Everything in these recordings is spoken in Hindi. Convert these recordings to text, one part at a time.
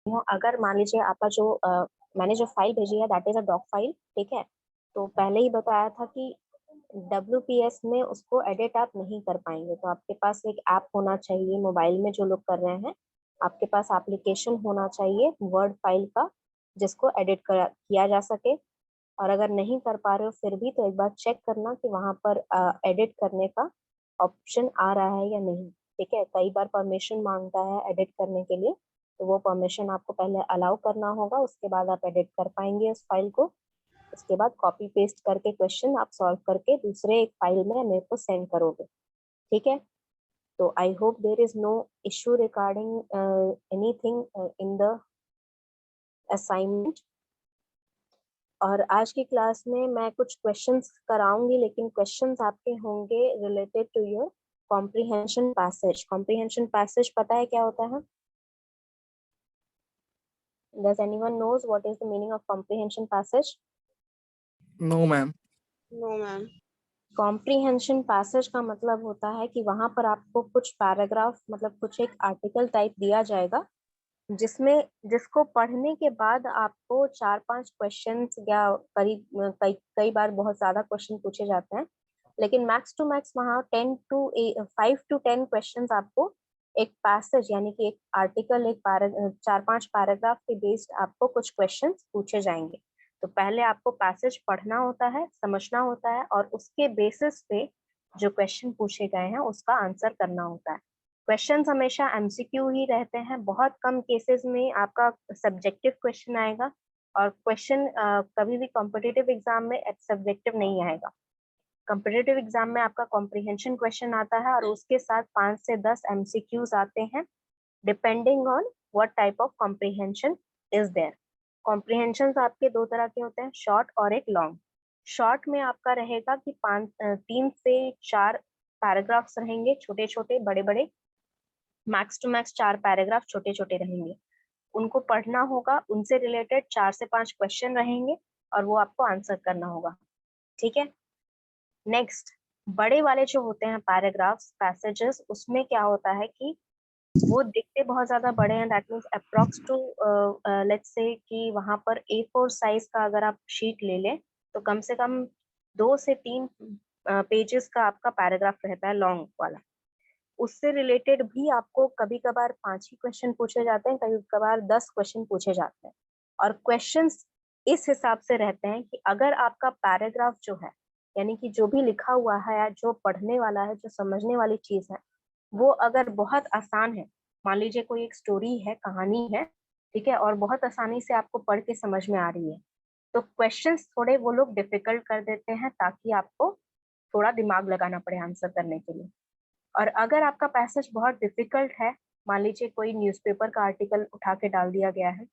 हूँ, अगर मान लीजिए आपका जो मैंने जो फाइल भेजी है that is a doc file, ठीक है। तो पहले ही बताया था कि WPS में उसको एडिट आप नहीं कर पाएंगे, तो आपके पास एक ऐप होना चाहिए मोबाइल में, जो लोग कर रहे हैं आपके पास एप्लीकेशन होना चाहिए वर्ड फाइल का, जिसको एडिट किया जा सके। और अगर नहीं कर पा रहे हो फिर भी, तो एक बार चेक करना कि वहां पर एडिट करने का ऑप्शन आ रहा है या नहीं, ठीक है। कई बार परमिशन मांगता है एडिट करने के लिए, तो वो परमिशन आपको पहले अलाउ करना होगा, उसके बाद आप एडिट कर पाएंगे उस फाइल को। उसके बाद कॉपी पेस्ट करके क्वेश्चन आप सॉल्व करके दूसरे एक फाइल में मेरे को सेंड करोगे, ठीक है। तो I hope there is no issue regarding anything in the assignment. और आज की क्लास में मैं कुछ क्वेश्चंस कराऊंगी, लेकिन क्वेश्चंस आपके होंगे related to your comprehension passage. Comprehension passage पता है क्या होता है? Does anyone knows what is the meaning of comprehension passage? No, ma'am. No ma'am. Comprehension passage का मतलब होता है कि वहां पर आपको कुछ पैराग्राफ, मतलब कुछ एक आर्टिकल टाइप दिया जाएगा, जिसमें जिसको पढ़ने के बाद आपको 4-5 क्वेश्चंस या करीब कई कई बार बहुत ज्यादा क्वेश्चन पूछे जाते हैं, लेकिन मैक्स टू मैक्स वहाँ 5 to 10 क्वेश्चंस आपको एक पैसेज यानी कि एक आर्टिकल, एक 4-5 पैराग्राफ के बेस्ड आपको कुछ क्वेश्चंस पूछे जाएंगे। तो पहले आपको पैसेज पढ़ना होता है, समझना होता है, और उसके बेसिस पे जो क्वेश्चन पूछे गए हैं उसका आंसर करना होता है। क्वेश्चंस हमेशा MCQ ही रहते हैं, बहुत कम केसेस में आपका सब्जेक्टिव क्वेश्चन आएगा, और क्वेश्चन कभी भी कॉम्पिटिटिव एग्जाम में सब्जेक्टिव नहीं आएगा। कॉम्पिटिटिव एग्जाम में आपका कॉम्प्रिहेंशन क्वेश्चन आता है और उसके साथ 5 से 10 MCQs आते हैं, depending on what type of comprehension is there. Comprehension आपके दो तरह के होते हैं, शॉर्ट और एक लॉन्ग। शॉर्ट में आपका रहेगा कि 3 से 4 पैराग्राफ्स रहेंगे, छोटे छोटे बड़े बड़े, मैक्स टू मैक्स 4 पैराग्राफ छोटे छोटे रहेंगे, उनको पढ़ना होगा, उनसे रिलेटेड 4 से 5 क्वेश्चन रहेंगे और वो आपको आंसर करना होगा, ठीक है। नेक्स्ट, बड़े वाले जो होते हैं पैराग्राफ्स, पैसेजेस, उसमें क्या होता है कि वो दिखते बहुत ज्यादा बड़े हैं, that means approx to let's say कि वहां पर A4 साइज का अगर आप शीट ले लें, तो कम से कम 2 से 3 पेजेस का आपका पैराग्राफ रहता है, लॉन्ग वाला। उससे रिलेटेड भी आपको कभी कभार 5 ही क्वेश्चन पूछे जाते हैं, कभी कभार 10 क्वेश्चन पूछे जाते हैं। और क्वेश्चंस इस हिसाब से रहते हैं कि अगर आपका पैराग्राफ जो है, यानी कि जो भी लिखा हुआ है या जो पढ़ने वाला है, जो समझने वाली चीज है, वो अगर बहुत आसान है, मान लीजिए कोई एक स्टोरी है, कहानी है, ठीक है, और बहुत आसानी से आपको पढ़ के समझ में आ रही है, तो क्वेश्चंस थोड़े वो लोग डिफिकल्ट कर देते हैं, ताकि आपको थोड़ा दिमाग लगाना पड़े आंसर करने के लिए। और अगर आपका पैसेज बहुत डिफिकल्ट है, मान लीजिए कोई न्यूज़पेपर का आर्टिकल उठा के डाल दिया गया है,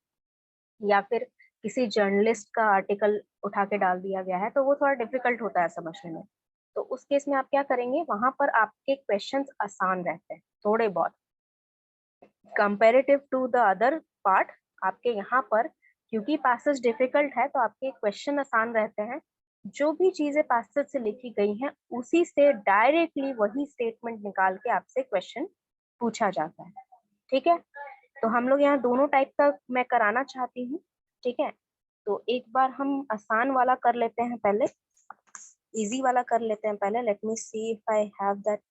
या फिर किसी जर्नलिस्ट का आर्टिकल उठा के डाल दिया गया है, तो वो थोड़ा डिफिकल्ट होता है समझने में। तो उस केस में आप क्या करेंगे, वहां पर आपके क्वेश्चंस आसान रहते हैं थोड़े बहुत, comparative to the other part. आपके यहाँ पर क्योंकि पैसेज डिफिकल्ट है, तो आपके क्वेश्चन आसान रहते हैं। जो भी चीजें पैसेज से लिखी गई हैं, उसी से डायरेक्टली वही स्टेटमेंट निकाल के आपसे क्वेश्चन पूछा जाता है, ठीक है। तो हम लोग यहाँ दोनों टाइप का मैं कराना चाहती हूँ, ठीक है। तो एक बार हम आसान वाला कर लेते हैं पहले, इजी वाला कर लेते हैं पहले। Late me see if I have that,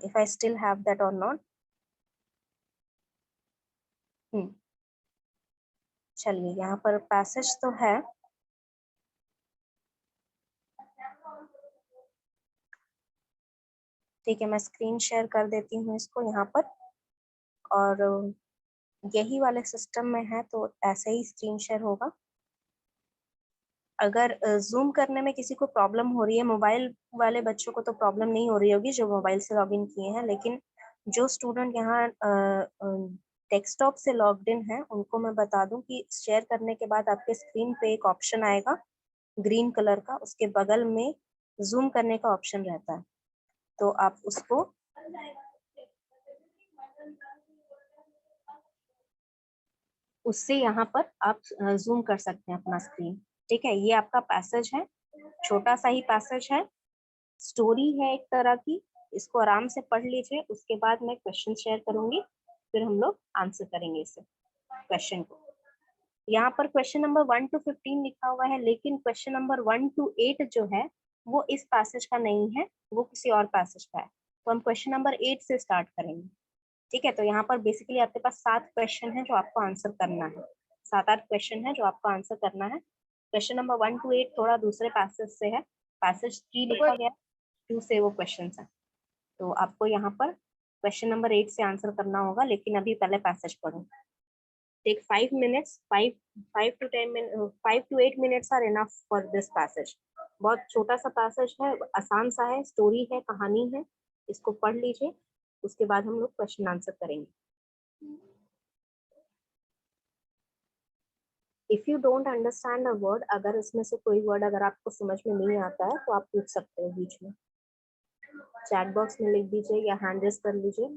if I still have that और नॉट। चलिए, यहाँ पर पैसेज तो है, ठीक है। मैं स्क्रीन शेयर कर देती हूँ इसको यहाँ पर, और यही वाले सिस्टम में है तो ऐसे ही स्क्रीन शेयर होगा। अगर जूम करने में किसी को प्रॉब्लम हो रही है, मोबाइल वाले बच्चों को तो प्रॉब्लम नहीं हो रही होगी जो मोबाइल से लॉगिन किए हैं, लेकिन जो स्टूडेंट यहाँ डेस्कटॉप से लॉग्ड इन है, उनको मैं बता दूं कि शेयर करने के बाद आपके स्क्रीन पे एक ऑप्शन आएगा ग्रीन कलर का, उसके बगल में जूम करने का ऑप्शन रहता है, तो आप उसको उससे यहाँ पर आप जूम कर सकते हैं अपना स्क्रीन, ठीक है। ये आपका पैसेज है, छोटा सा ही पैसेज है, स्टोरी है एक तरह की। इसको आराम से पढ़ लीजिए, उसके बाद मैं क्वेश्चन शेयर करूंगी, फिर हम लोग आंसर करेंगे इसे क्वेश्चन को। यहाँ पर क्वेश्चन नंबर 1 to 15 लिखा हुआ है, लेकिन क्वेश्चन नंबर 1 to 8 जो है वो इस पैसेज का नहीं है, वो किसी और पैसेज का है। तो हम क्वेश्चन नंबर 8 से स्टार्ट करेंगे। ठीक है, तो यहाँ पर बेसिकली आपके पास 7 क्वेश्चन है जो आपको आंसर करना है। 7-8 क्वेश्चन है जो आपको आंसर करना है। क्वेश्चन नंबर 1 to 8 थोड़ा दूसरे पैसेज से है, पैसेज 3 लिखा गया, 2 से वो क्वेश्चन है। तो आपको यहाँ पर क्वेश्चन नंबर 8 से आंसर करना होगा, लेकिन अभी पहले पैसेज पढ़ो। Take 5 minutes, 5 to 10 minutes, 5 to 8 minutes are enough for this passage. बहुत छोटा सा पैसेज है, आसान सा है, स्टोरी है, कहानी है, इसको पढ़ लीजिए, उसके बाद हम लोग क्वेश्चन आंसर करेंगे। If you don't understand a word, अगर इसमें से कोई वर्ड अगर आपको समझ में नहीं आता है तो आप पूछ सकते हो बीच में, चैट बॉक्स में लिख दीजिए या हैंड रेज कर लीजिए।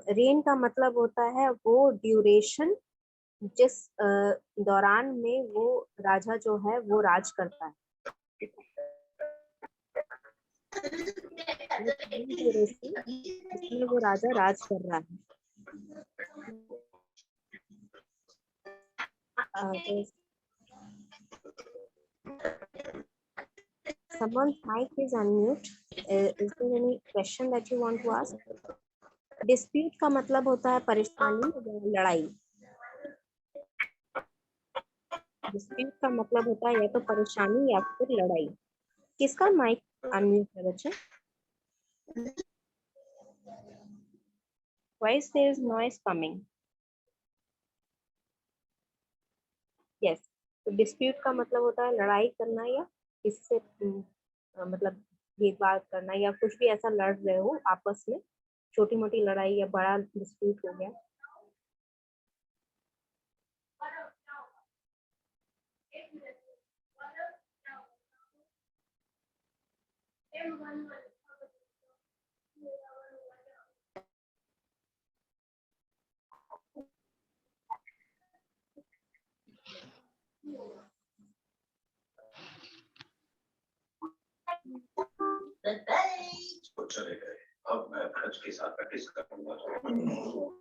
रेन का मतलब होता है वो ड्यूरेशन जिस दौरान में वो राजा जो है वो राज करता है। इसमें वो राजा राज कर रहा है। Someone's mic is unmute. Is there any question that you want to ask? Dispute का मतलब होता है परेशानी या लड़ाई। Dispute का मतलब होता है या तो परेशानी या फिर लड़ाई। किसका माइक अनम्यूट है बच्चे? Why is there is noise coming? Yes. तो dispute का मतलब होता है लड़ाई करना या इससे मतलब भेदभाव करना या कुछ भी ऐसा लड़ रहे हो आपस में, छोटी मोटी लड़ाई या बड़ा डिस्प्यूट हो गया।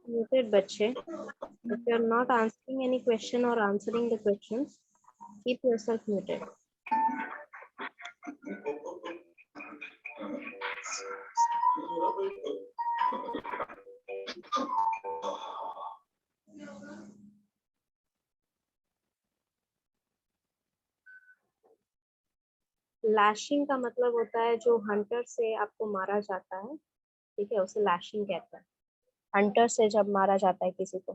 Muted बच्चे, if you are not answering any question or answering the questions, keep yourself muted. Lashing का मतलब होता है जो हंटर से आपको मारा जाता है, ठीक है, उसे लैशिंग कहते हैं। हंटर से जब मारा जाता है किसी को।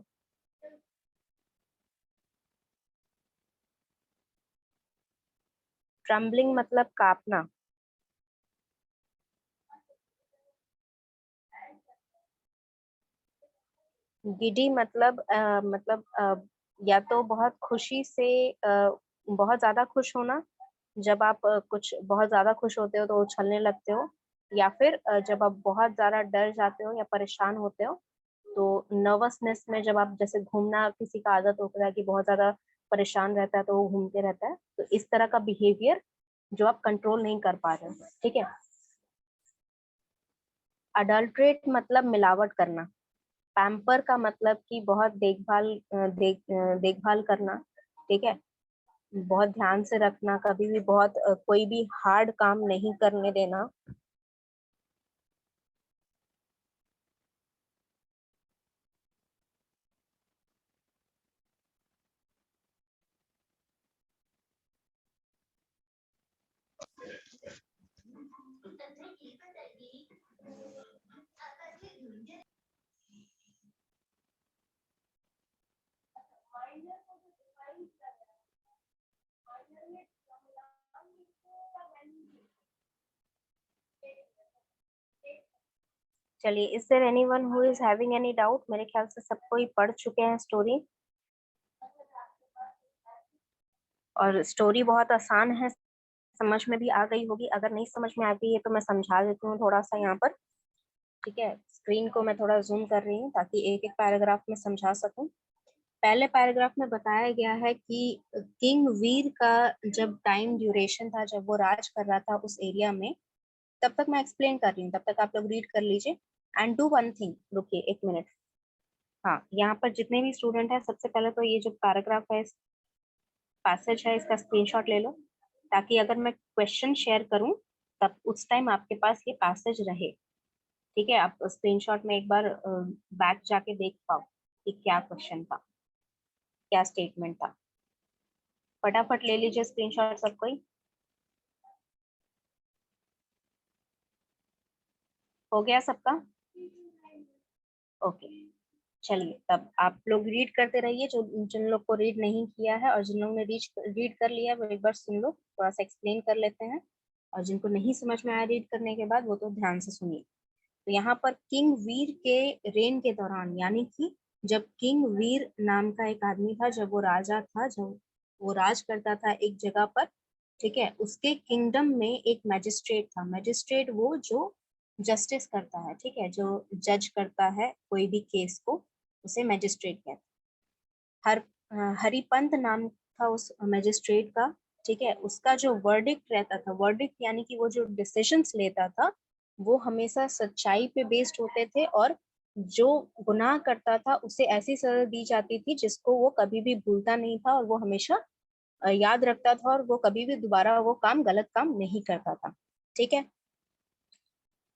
ट्रम्बलिंग मतलब कांपना। गिडी मतलब या तो बहुत खुशी से बहुत ज्यादा खुश होना, जब आप कुछ बहुत ज्यादा खुश होते हो तो उछलने लगते हो, या फिर जब आप बहुत ज्यादा डर जाते हो या परेशान होते हो तो नर्वसनेस में जब आप जैसे घूमना, किसी का आदत होता है कि बहुत ज्यादा परेशान रहता है तो वो घूमते रहता है, तो इस तरह का बिहेवियर जो आप कंट्रोल नहीं कर पा रहे हो, ठीक है। अडल्ट्रेट मतलब मिलावट करना। पैम्पर का मतलब कि बहुत देखभाल करना, ठीक है, बहुत ध्यान से रखना, कभी भी बहुत कोई भी हार्ड काम नहीं करने देना। चलिए, is there anyone who is having any doubt? मेरे ख्याल से सब कोई पढ़ चुके हैं स्टोरी, और स्टोरी बहुत आसान है। समझ में भी आ गई होगी। अगर नहीं समझ में आ गई है तो मैं समझा देती हूँ थोड़ा सा यहाँ पर। ठीक है, स्क्रीन को मैं थोड़ा जूम कर रही हूँ ताकि एक एक पैराग्राफ में समझा सकूं। पहले पैराग्राफ में बताया गया है कि किंग वीर का जब टाइम ड्यूरेशन था, जब वो राज कर रहा था उस एरिया में, तब तक मैं एक्सप्लेन कर रही हूँ, तब तक आप लोग रीड कर लीजिए। एंड डू वन थिंग, रुकिए 1 मिनट। हाँ, यहाँ पर जितने भी स्टूडेंट हैं, सबसे पहले तो ये जो पैराग्राफ है, पैसेज है, इसका स्क्रीनशॉट ले लो, ताकि अगर मैं क्वेश्चन शेयर करूं तब उस टाइम आपके पास ये पैसेज रहे। ठीक है, आप स्क्रीनशॉट में एक बार बैक जाके देख पाओ कि क्या क्वेश्चन था, क्या स्टेटमेंट था। फटाफट ले लीजिए स्क्रीनशॉट सब कोई। हो गया सबका? ओके, चलिए तब आप लोग रीड करते रहिए। जो जिन लोग को रीड नहीं किया है और जिन लोगों ने रीड कर लिया है वो एक बार सुन लो, थोड़ा सा एक्सप्लेन कर लेते हैं। और जिनको नहीं समझ में आया रीड करने के बाद, वो तो ध्यान से सुनिए। तो यहाँ पर किंग वीर के रेन के दौरान, यानी कि जब किंग वीर नाम का एक आदमी था, जब वो राजा था, जब वो राज करता था एक जगह पर, ठीक है, उसके किंगडम में एक मैजिस्ट्रेट था। मैजिस्ट्रेट वो जो जस्टिस करता है, ठीक है, जो जज करता है कोई भी केस को, उसे मैजिस्ट्रेट कहते हैं। हर हरिपंत नाम था उस मैजिस्ट्रेट का। ठीक है, उसका जो वर्डिक्ट रहता था, वर्डिक्ट यानी कि वो जो डिसीजंस लेता था, वो हमेशा सच्चाई पे बेस्ड होते थे, और जो गुनाह करता था उसे ऐसी सजा दी जाती थी जिसको वो कभी भी भूलता नहीं था, और वो हमेशा याद रखता था, और वो कभी भी दोबारा वो काम, गलत काम नहीं करता था। ठीक है,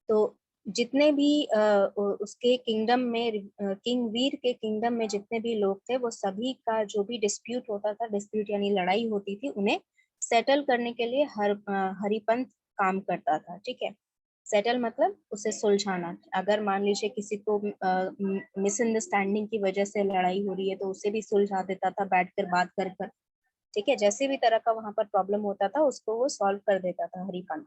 तो जितने भी उसके किंगडम में, किंग वीर के किंगडम में जितने भी लोग थे, वो सभी का जो भी डिस्प्यूट होता था, डिस्प्यूट यानी लड़ाई होती थी, उन्हें सेटल करने के लिए हरिपंथ काम करता था। ठीक है, सेटल मतलब उसे सुलझाना। अगर मान लीजिए किसी को मिसअंडरस्टैंडिंग की वजह से लड़ाई हो रही है तो उसे भी सुलझा देता था, बैठकर बात कर कर। ठीक है, जैसे भी तरह का वहां पर प्रॉब्लम होता था उसको वो सॉल्व कर देता था हरिपंथ।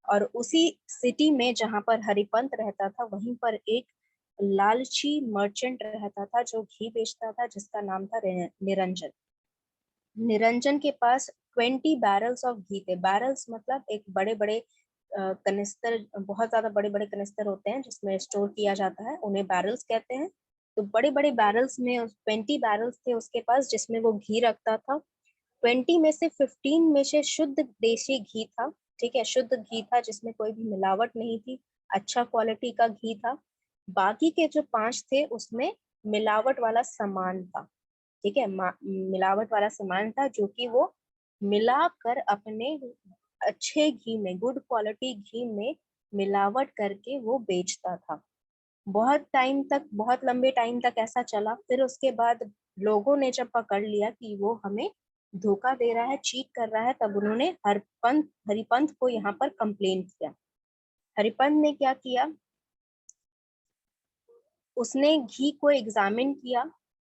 और उसी सिटी में जहां पर हरिपंत रहता था, वहीं पर एक लालची मर्चेंट रहता था जो घी बेचता था, जिसका नाम था निरंजन। निरंजन के पास 20 बैरल्स ऑफ घी थे। बैरल्स मतलब एक बड़े बड़े कनिस्तर, बहुत ज्यादा बड़े बड़े कनिस्तर होते हैं जिसमें स्टोर किया जाता है, उन्हें बैरल्स कहते हैं। तो बड़े बड़े बैरल्स में 20 बैरल्स थे उसके पास, जिसमें वो घी रखता था। 20 में से 15 में से शुद्ध देसी घी था। ठीक है, शुद्ध घी था जिसमें कोई भी मिलावट नहीं थी, अच्छा क्वालिटी का घी था। बाकी के जो 5 थे उसमें मिलावट वाला सामान था। ठीक है, मिलावट वाला सामान था जो कि वो मिलाकर अपने अच्छे घी में, गुड क्वालिटी घी में मिलावट करके वो बेचता था। बहुत टाइम तक, बहुत लंबे टाइम तक ऐसा चला। फिर उसके बाद लोगों ने जब पकड़ लिया कि वो हमें धोखा दे रहा है, चीट कर रहा है, तब उन्होंने हरिपंथ को यहाँ पर कंप्लेन किया। हरिपंथ ने क्या किया, उसने घी को एग्जामिन किया।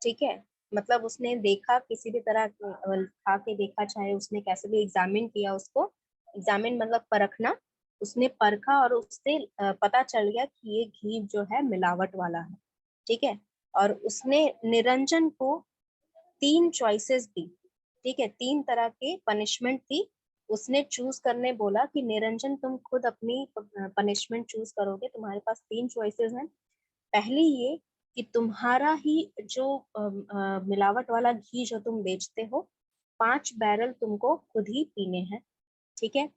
ठीक है, मतलब उसने देखा, किसी भी तरह खा के देखा, चाहे उसने कैसे भी एग्जामिन किया उसको। एग्जामिन मतलब परखना। उसने परखा और उससे पता चल गया कि ये घी जो है मिलावट वाला है। ठीक है, और उसने निरंजन को 3 चॉइसेस दी। ठीक है, 3 तरह के पनिशमेंट थी। उसने चूज करने बोला कि निरंजन तुम खुद अपनी पनिशमेंट चूज करोगे, तुम्हारे पास 3 चॉइसेस हैं। पहली ये कि तुम्हारा ही जो मिलावट वाला घी जो तुम बेचते हो, 5 बैरल तुमको खुद ही पीने हैं। ठीक है,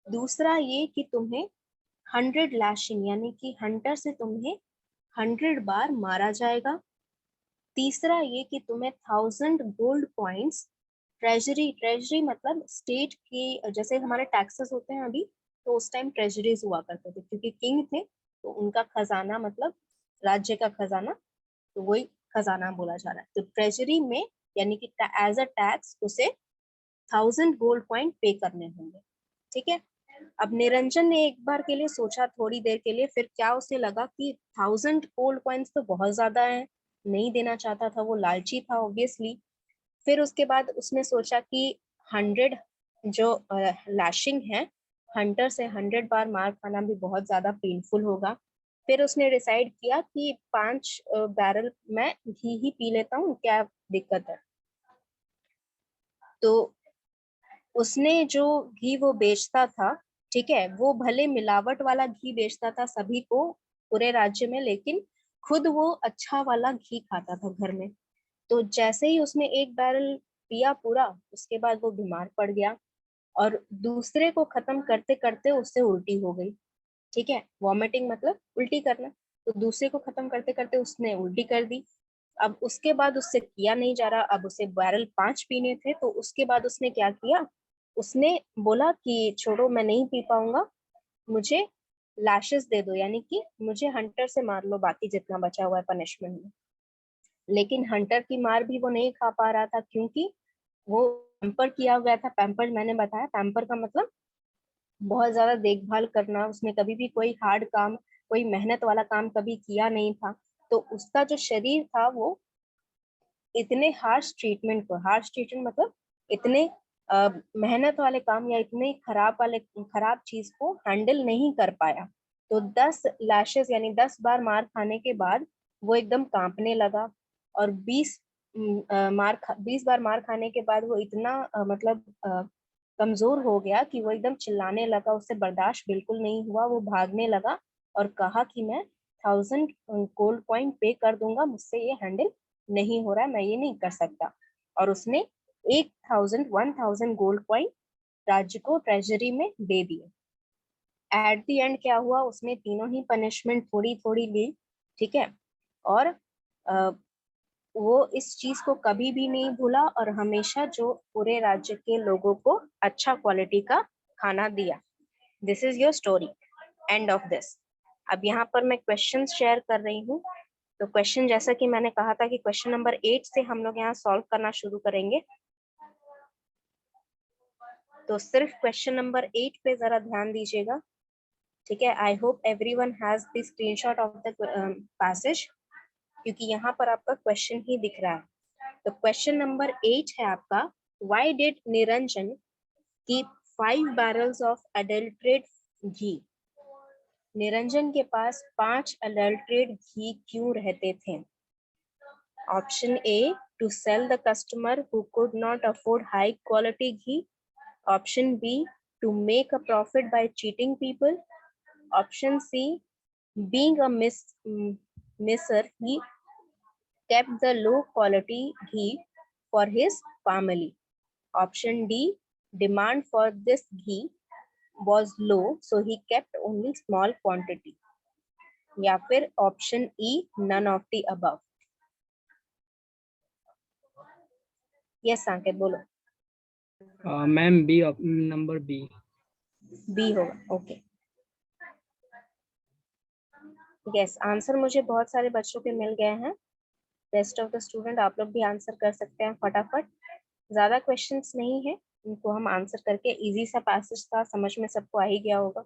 दूसरा ये कि तुम्हें 100 लैशिंग, यानी कि हंटर से तुम्हें 100 बार मारा जाएगा। तीसरा ये कि तुम्हें 1000 गोल्ड कॉइन्स, ट्रेजरी, ट्रेजरी मतलब स्टेट की, जैसे हमारे टैक्सेस होते हैं अभी, तो उस टाइम ट्रेजरीज हुआ करते थे, क्योंकि किंग थे तो उनका खजाना, मतलब राज्य का खजाना, तो वही खजाना बोला जा रहा है। तो ट्रेजरी में, यानी कि एज अ टैक्स उसे 1000 गोल्ड कॉइन पे करने होंगे। ठीक है, अब निरंजन ने एक बार के लिए सोचा, थोड़ी देर के लिए, फिर क्या उसे लगा कि 1000 गोल्ड कॉइन्स तो बहुत ज्यादा है, नहीं देना चाहता था, वो लालची था ऑब्वियसली। फिर उसके बाद उसने सोचा कि 100 जो लैशिंग है, हंटर से 100 बार मार खाना भी बहुत ज्यादा पेनफुल होगा। फिर उसने डिसाइड किया कि 5 बैरल मैं घी ही पी लेता हूँ, क्या दिक्कत है। तो उसने जो घी वो बेचता था, ठीक है, वो भले मिलावट वाला घी बेचता था सभी को पूरे राज्य में, लेकिन खुद वो अच्छा वाला घी खाता था घर में। तो जैसे ही उसने एक बैरल पिया पूरा, उसके बाद वो बीमार पड़ गया और दूसरे को खत्म करते करते उससे उल्टी हो गई। ठीक है, वॉमिटिंग मतलब उल्टी करना। तो दूसरे को खत्म करते करते उसने उल्टी कर दी। अब उसके बाद उससे किया नहीं जा रहा, अब उसे बैरल 5 पीने थे। तो उसके बाद उसने क्या किया, उसने बोला कि छोड़ो मैं नहीं पी पाऊंगा, मुझे लैशेस दे दो, यानी कि मुझे हंटर से मार लो बाकी जितना बचा हुआ है पनिशमेंट में। लेकिन हंटर की मार भी वो नहीं खा पा रहा था, क्योंकि वो पैम्पर किया हुआ था। पैम्पर मैंने बताया, पैम्पर का मतलब बहुत ज्यादा देखभाल करना। उसने कभी भी कोई हार्ड काम, कोई मेहनत वाला काम कभी किया नहीं था। तो उसका जो शरीर था वो इतने हार्श ट्रीटमेंट को, हार्श ट्रीटमेंट मतलब इतने मेहनत वाले काम या इतने खराब चीज को हैंडल नहीं कर पाया। तो 10 लैशेस यानी 10 बार मार खाने के बाद वो एकदम कांपने लगा। और 20 बार मार खाने के बाद वो इतना मतलब कमजोर हो गया कि वो एकदम चिल्लाने लगा, उससे बर्दाश्त बिल्कुल नहीं हुआ। वो भागने लगा और कहा कि मैं 1000 गोल्ड कॉइन पे कर दूंगा, मुझसे ये हैंडल नहीं हो रहा है, मैं ये नहीं कर सकता। और उसने 1000 गोल्ड कॉइन राज्य को ट्रेजरी में दे दिए। एट द एंड क्या हुआ, उसने तीनों ही पनिशमेंट थोड़ी थोड़ी ली। ठीक है, और अ, वो इस चीज को कभी भी नहीं भूला और हमेशा जो पूरे राज्य के लोगों को अच्छा क्वालिटी का खाना दिया। This is your story, end of this. अब यहाँ पर मैं क्वेश्चन शेयर कर रही हूँ। तो क्वेश्चन, जैसा कि मैंने कहा था कि क्वेश्चन नंबर 8 से हम लोग यहाँ सॉल्व करना शुरू करेंगे। तो सिर्फ क्वेश्चन नंबर 8 पे जरा ध्यान दीजिएगा। ठीक है, I hope everyone has the screenshot of the passage, क्योंकि यहाँ पर आपका क्वेश्चन ही दिख रहा है। तो क्वेश्चन नंबर 8 है आपका, why did Niranjan keep 5 barrels of adulterate ghee? Niranjan के पास 5 अडल्ट्रेट घी क्यों रहते थे? Option A, to sell the customer who could not afford high quality ghee. Option B, to make a profit by cheating people. Option C, being a misser, he kept the low quality ghee for his family. Option D, demand for this ghee was low, so he kept only small quantity. या फिर option E, none of the above. Yes Sanket बोलो। Ma'am B, number B. B होगा, ओके। यस, आंसर मुझे बहुत सारे बच्चों के मिल गए हैं। रेस्ट ऑफ द स्टूडेंट आप लोग भी आंसर कर सकते हैं फटाफट। ज्यादा क्वेश्चंस नहीं है, इनको हम आंसर करके इजी सा पैसेज था, समझ में सबको आ ही गया होगा।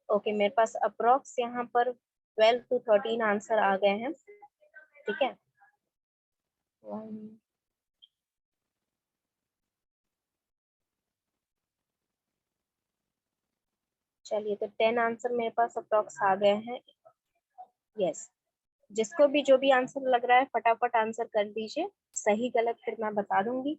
ओके, मेरे पास अप्रोक्स यहाँ पर 12 to 13 आंसर आ गए हैं। ठीक है, चलिए, तो 10 आंसर मेरे पास अप्रोक्स आ गए हैं। यस, जिसको भी जो भी आंसर लग रहा है फटाफट आंसर कर दीजिए, सही गलत फिर मैं बता दूंगी।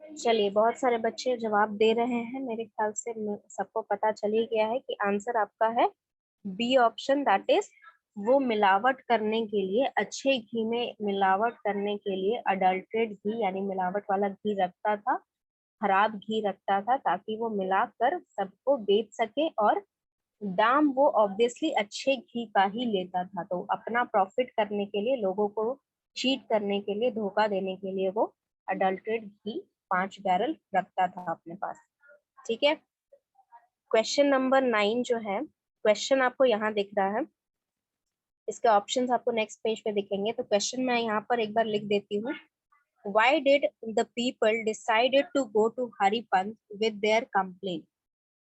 चलिए, बहुत सारे बच्चे जवाब दे रहे हैं, मेरे ख्याल से सबको पता चल ही गया है कि आंसर आपका है बी ऑप्शन, दैट इज वो मिलावट करने के लिए, अच्छे घी में मिलावट करने के लिए अडल्ट्रेट घी यानी मिलावट वाला घी रखता था, खराब घी रखता था, ताकि वो मिलाकर सबको बेच सके। और दाम वो ऑब्वियसली अच्छे घी का ही लेता था। तो अपना प्रॉफिट करने के लिए, लोगों को चीट करने के लिए, धोखा देने के लिए वो अडल्ट्रेट घी 5 बैरल रखता था अपने पास। ठीक है, क्वेश्चन नंबर 9 जो है, क्वेश्चन आपको यहाँ दिख रहा है, इसके ऑप्शंस आपको नेक्स्ट पेज पे दिखेंगे। तो क्वेश्चन मैं यहाँ पर एक बार लिख देती हूँ। Why did the people decided to go to Haripant with their complaint?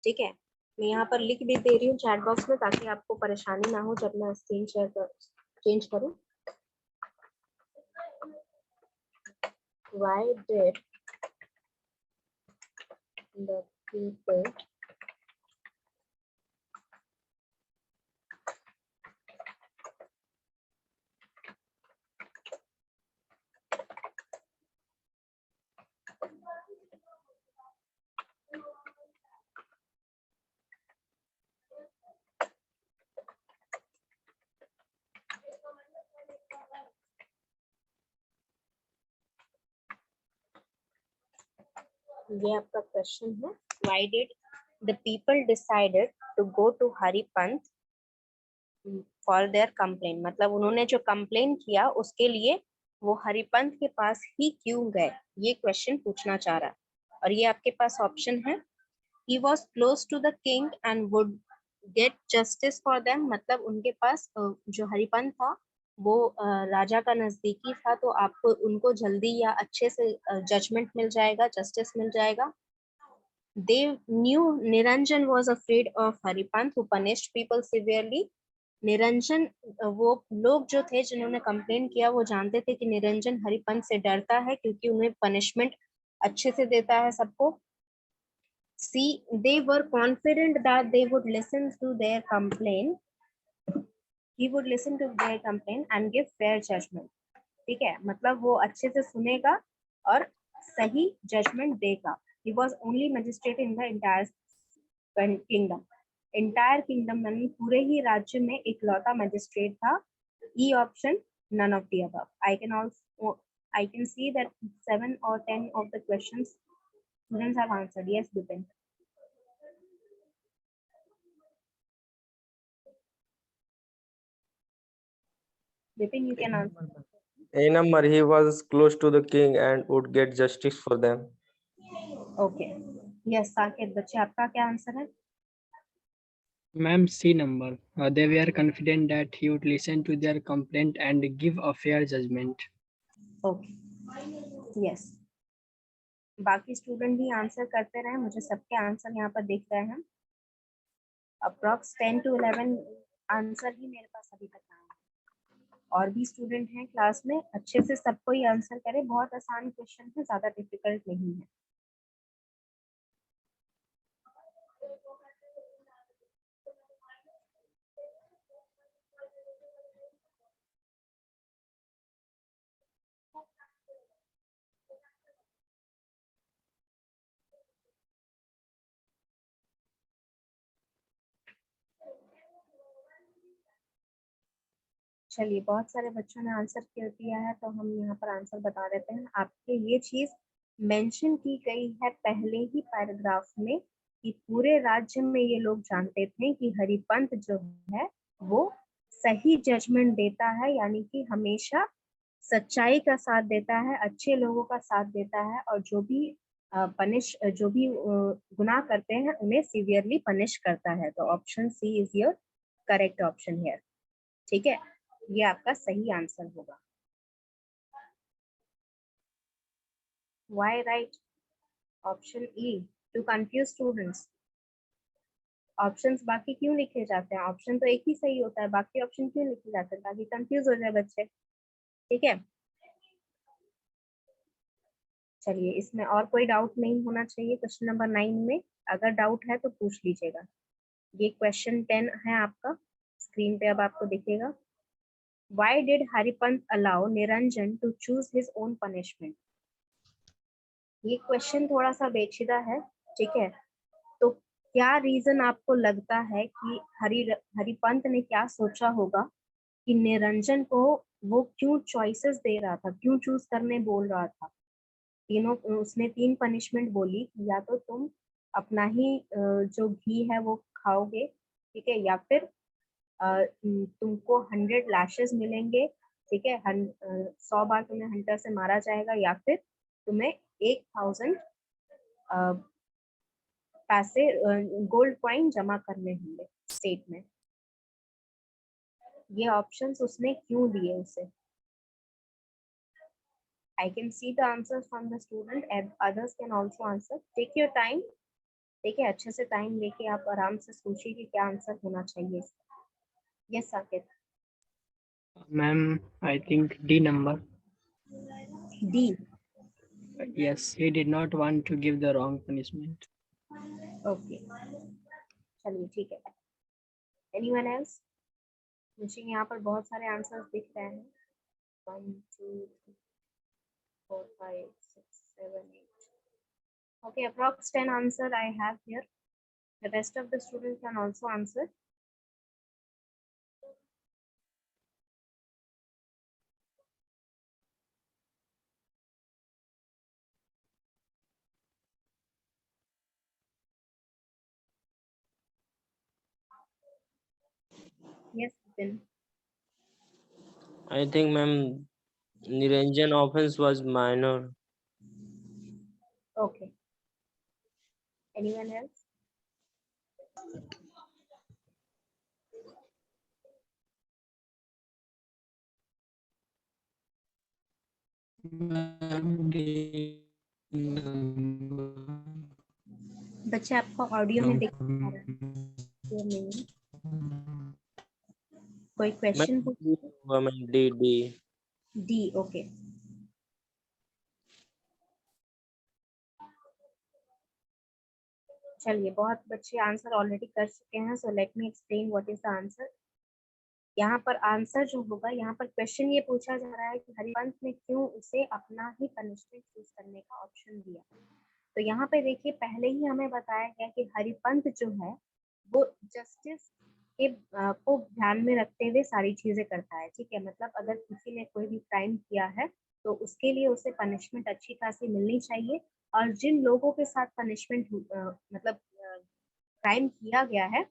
ठीक है, मैं यहाँ पर लिख भी दे रही हूँ चैट बॉक्स में ताकि आपको परेशानी ना हो जब मैं स्क्रीन शेयर चेंज करूँ. Why did the people ये आपका क्वेश्चन है. Why did the people decided to go to Haripant for their complaint? मतलब उन्होंने जो कंप्लेन किया उसके लिए वो हरिपंत के पास ही क्यों गए, ये क्वेश्चन पूछना चाह रहा है. और ये आपके पास ऑप्शन है. He was close to the king and would get justice for them. मतलब उनके पास जो हरिपंत था वो राजा का नजदीकी था, तो आपको उनको जल्दी या अच्छे से जजमेंट मिल जाएगा, जस्टिस मिल जाएगा. They knew Niranjan was afraid of Haripant who punished people severely. Niranjan, वो लोग जो थे जिन्होंने कंप्लेन किया वो जानते थे कि निरंजन हरिपंत से डरता है क्योंकि उन्हें पनिशमेंट अच्छे से देता है सबको. C, they were confident that they would listen to their complaint. He would listen to their complaint and give fair judgment. ठीक है, मतलब वो अच्छे से सुनेगा और सही जजमेंट देगा. He was only magistrate in the entire kingdom. Entire kingdom यानी पूरे ही राज्य में इकलौता मैजिस्ट्रेट था. E option, none of the above. I can see that 7 or 10 of the questions students have answered. Yes, Bipin. Bipin, you can answer. A number, he was close to the king and would get justice for them. Okay. Yes, Saket बच्चे आपका क्या आंसर है? Ma'am, C number. They were confident that he would listen to their complaint and give a fair judgment. Okay. Yes. बाकी स्टूडेंट भी आंसर करते रहे, मुझे सबके आंसर यहाँ पर दिख रहे हैं. अप्रॉक्स 10 to 11 आंसर ही मेरे पास अभी तक आए हैं. और भी स्टूडेंट हैं क्लास में, अच्छे से सबको ही आंसर करें. बहुत आसान क्वेश्चन है, ज्यादा डिफिकल्ट नहीं है. चलिए, बहुत सारे बच्चों ने आंसर कर दिया है तो हम यहाँ पर आंसर बता देते हैं. आपके ये चीज मेंशन की गई है पहले ही पैराग्राफ में कि पूरे राज्य में ये लोग जानते थे कि हरिपंत जो है वो सही जजमेंट देता है, यानी कि हमेशा सच्चाई का साथ देता है, अच्छे लोगों का साथ देता है, और जो भी गुनाह करते हैं उन्हें सीवियरली पनिश करता है. तो option C is your correct option here. ठीक है, ये आपका सही आंसर होगा. Why right? Option E, to confuse students. Options बाकी क्यों लिखे जाते हैं? ऑप्शन तो एक ही सही होता है, बाकी ऑप्शन क्यों लिखे जाते हैं? ताकि कंफ्यूज हो जाए बच्चे. ठीक है, चलिए, इसमें और कोई डाउट नहीं होना चाहिए. क्वेश्चन नंबर 9 में अगर डाउट है तो पूछ लीजिएगा. ये क्वेश्चन 10 है आपका, स्क्रीन पे अब आपको दिखेगा. Why did Haripant allow Niranjan to choose his own punishment? ये क्वेश्चन थोड़ा सा पेचीदा है. ठीक है, तो क्या रीजन आपको लगता है कि हरिपंत ने क्या सोचा होगा कि निरंजन को वो क्यों चॉइसेस दे रहा था, क्यों चूज करने बोल रहा था? उसने 3 पनिशमेंट बोली, या तो तुम अपना ही जो घी है वो खाओगे, ठीक है, या फिर तुमको 100 लैशेस मिलेंगे, ठीक है, 100 बार तुम्हें हंटर से मारा जाएगा, या फिर तुम्हें 1000 पैसे गोल्ड कॉइन जमा करने होंगे स्टेट में. ये ऑप्शंस उसने क्यों दिए उसे? I can see the answers from the student and others can also answer. Take your time. देखिए अच्छे से टाइम लेके आप आराम से सोचिए कि क्या आंसर होना चाहिए इसका. Yes, Saqib. Ma'am, I think D number. D. Yes, he did not want to give the wrong punishment. Okay. चलिए ठीक है. Anyone else? मुझे यहाँ पर बहुत सारे आंसर्स दिख रहे हैं. 1, 2, 3, 4, 5, 6, 7, 8. Okay, approx 10 answer I have here. The rest of the students can also answer. Yes, then. I think, ma'am, Niranjan offense was minor. Okay. Anyone else? Ma'am, D number. बच्चे आपको ऑडियो में दिख रहा है या नहीं? कोई question Ma'am, D. D. Okay. चलिए बहुत बच्चे आंसर ऑलरेडी कर चुके हैं. So let me explain what is the answer. यहाँ पर आंसर जो होगा, यहाँ पर क्वेश्चन ये पूछा जा रहा है कि हरिवंश ने क्यों उसे अपना ही पनिशमेंट चूज करने का ऑप्शन दिया. तो यहाँ पे देखिए पहले ही हमें बताया गया कि हरिपंत जो है वो जस्टिस के को ध्यान में रखते हुए सारी चीजें करता है. ठीक है, मतलब अगर किसी ने कोई भी क्राइम किया है तो उसके लिए उसे पनिशमेंट अच्छी खासी मिलनी चाहिए. और जिन लोगों के साथ पनिशमेंट मतलब क्राइम किया गया है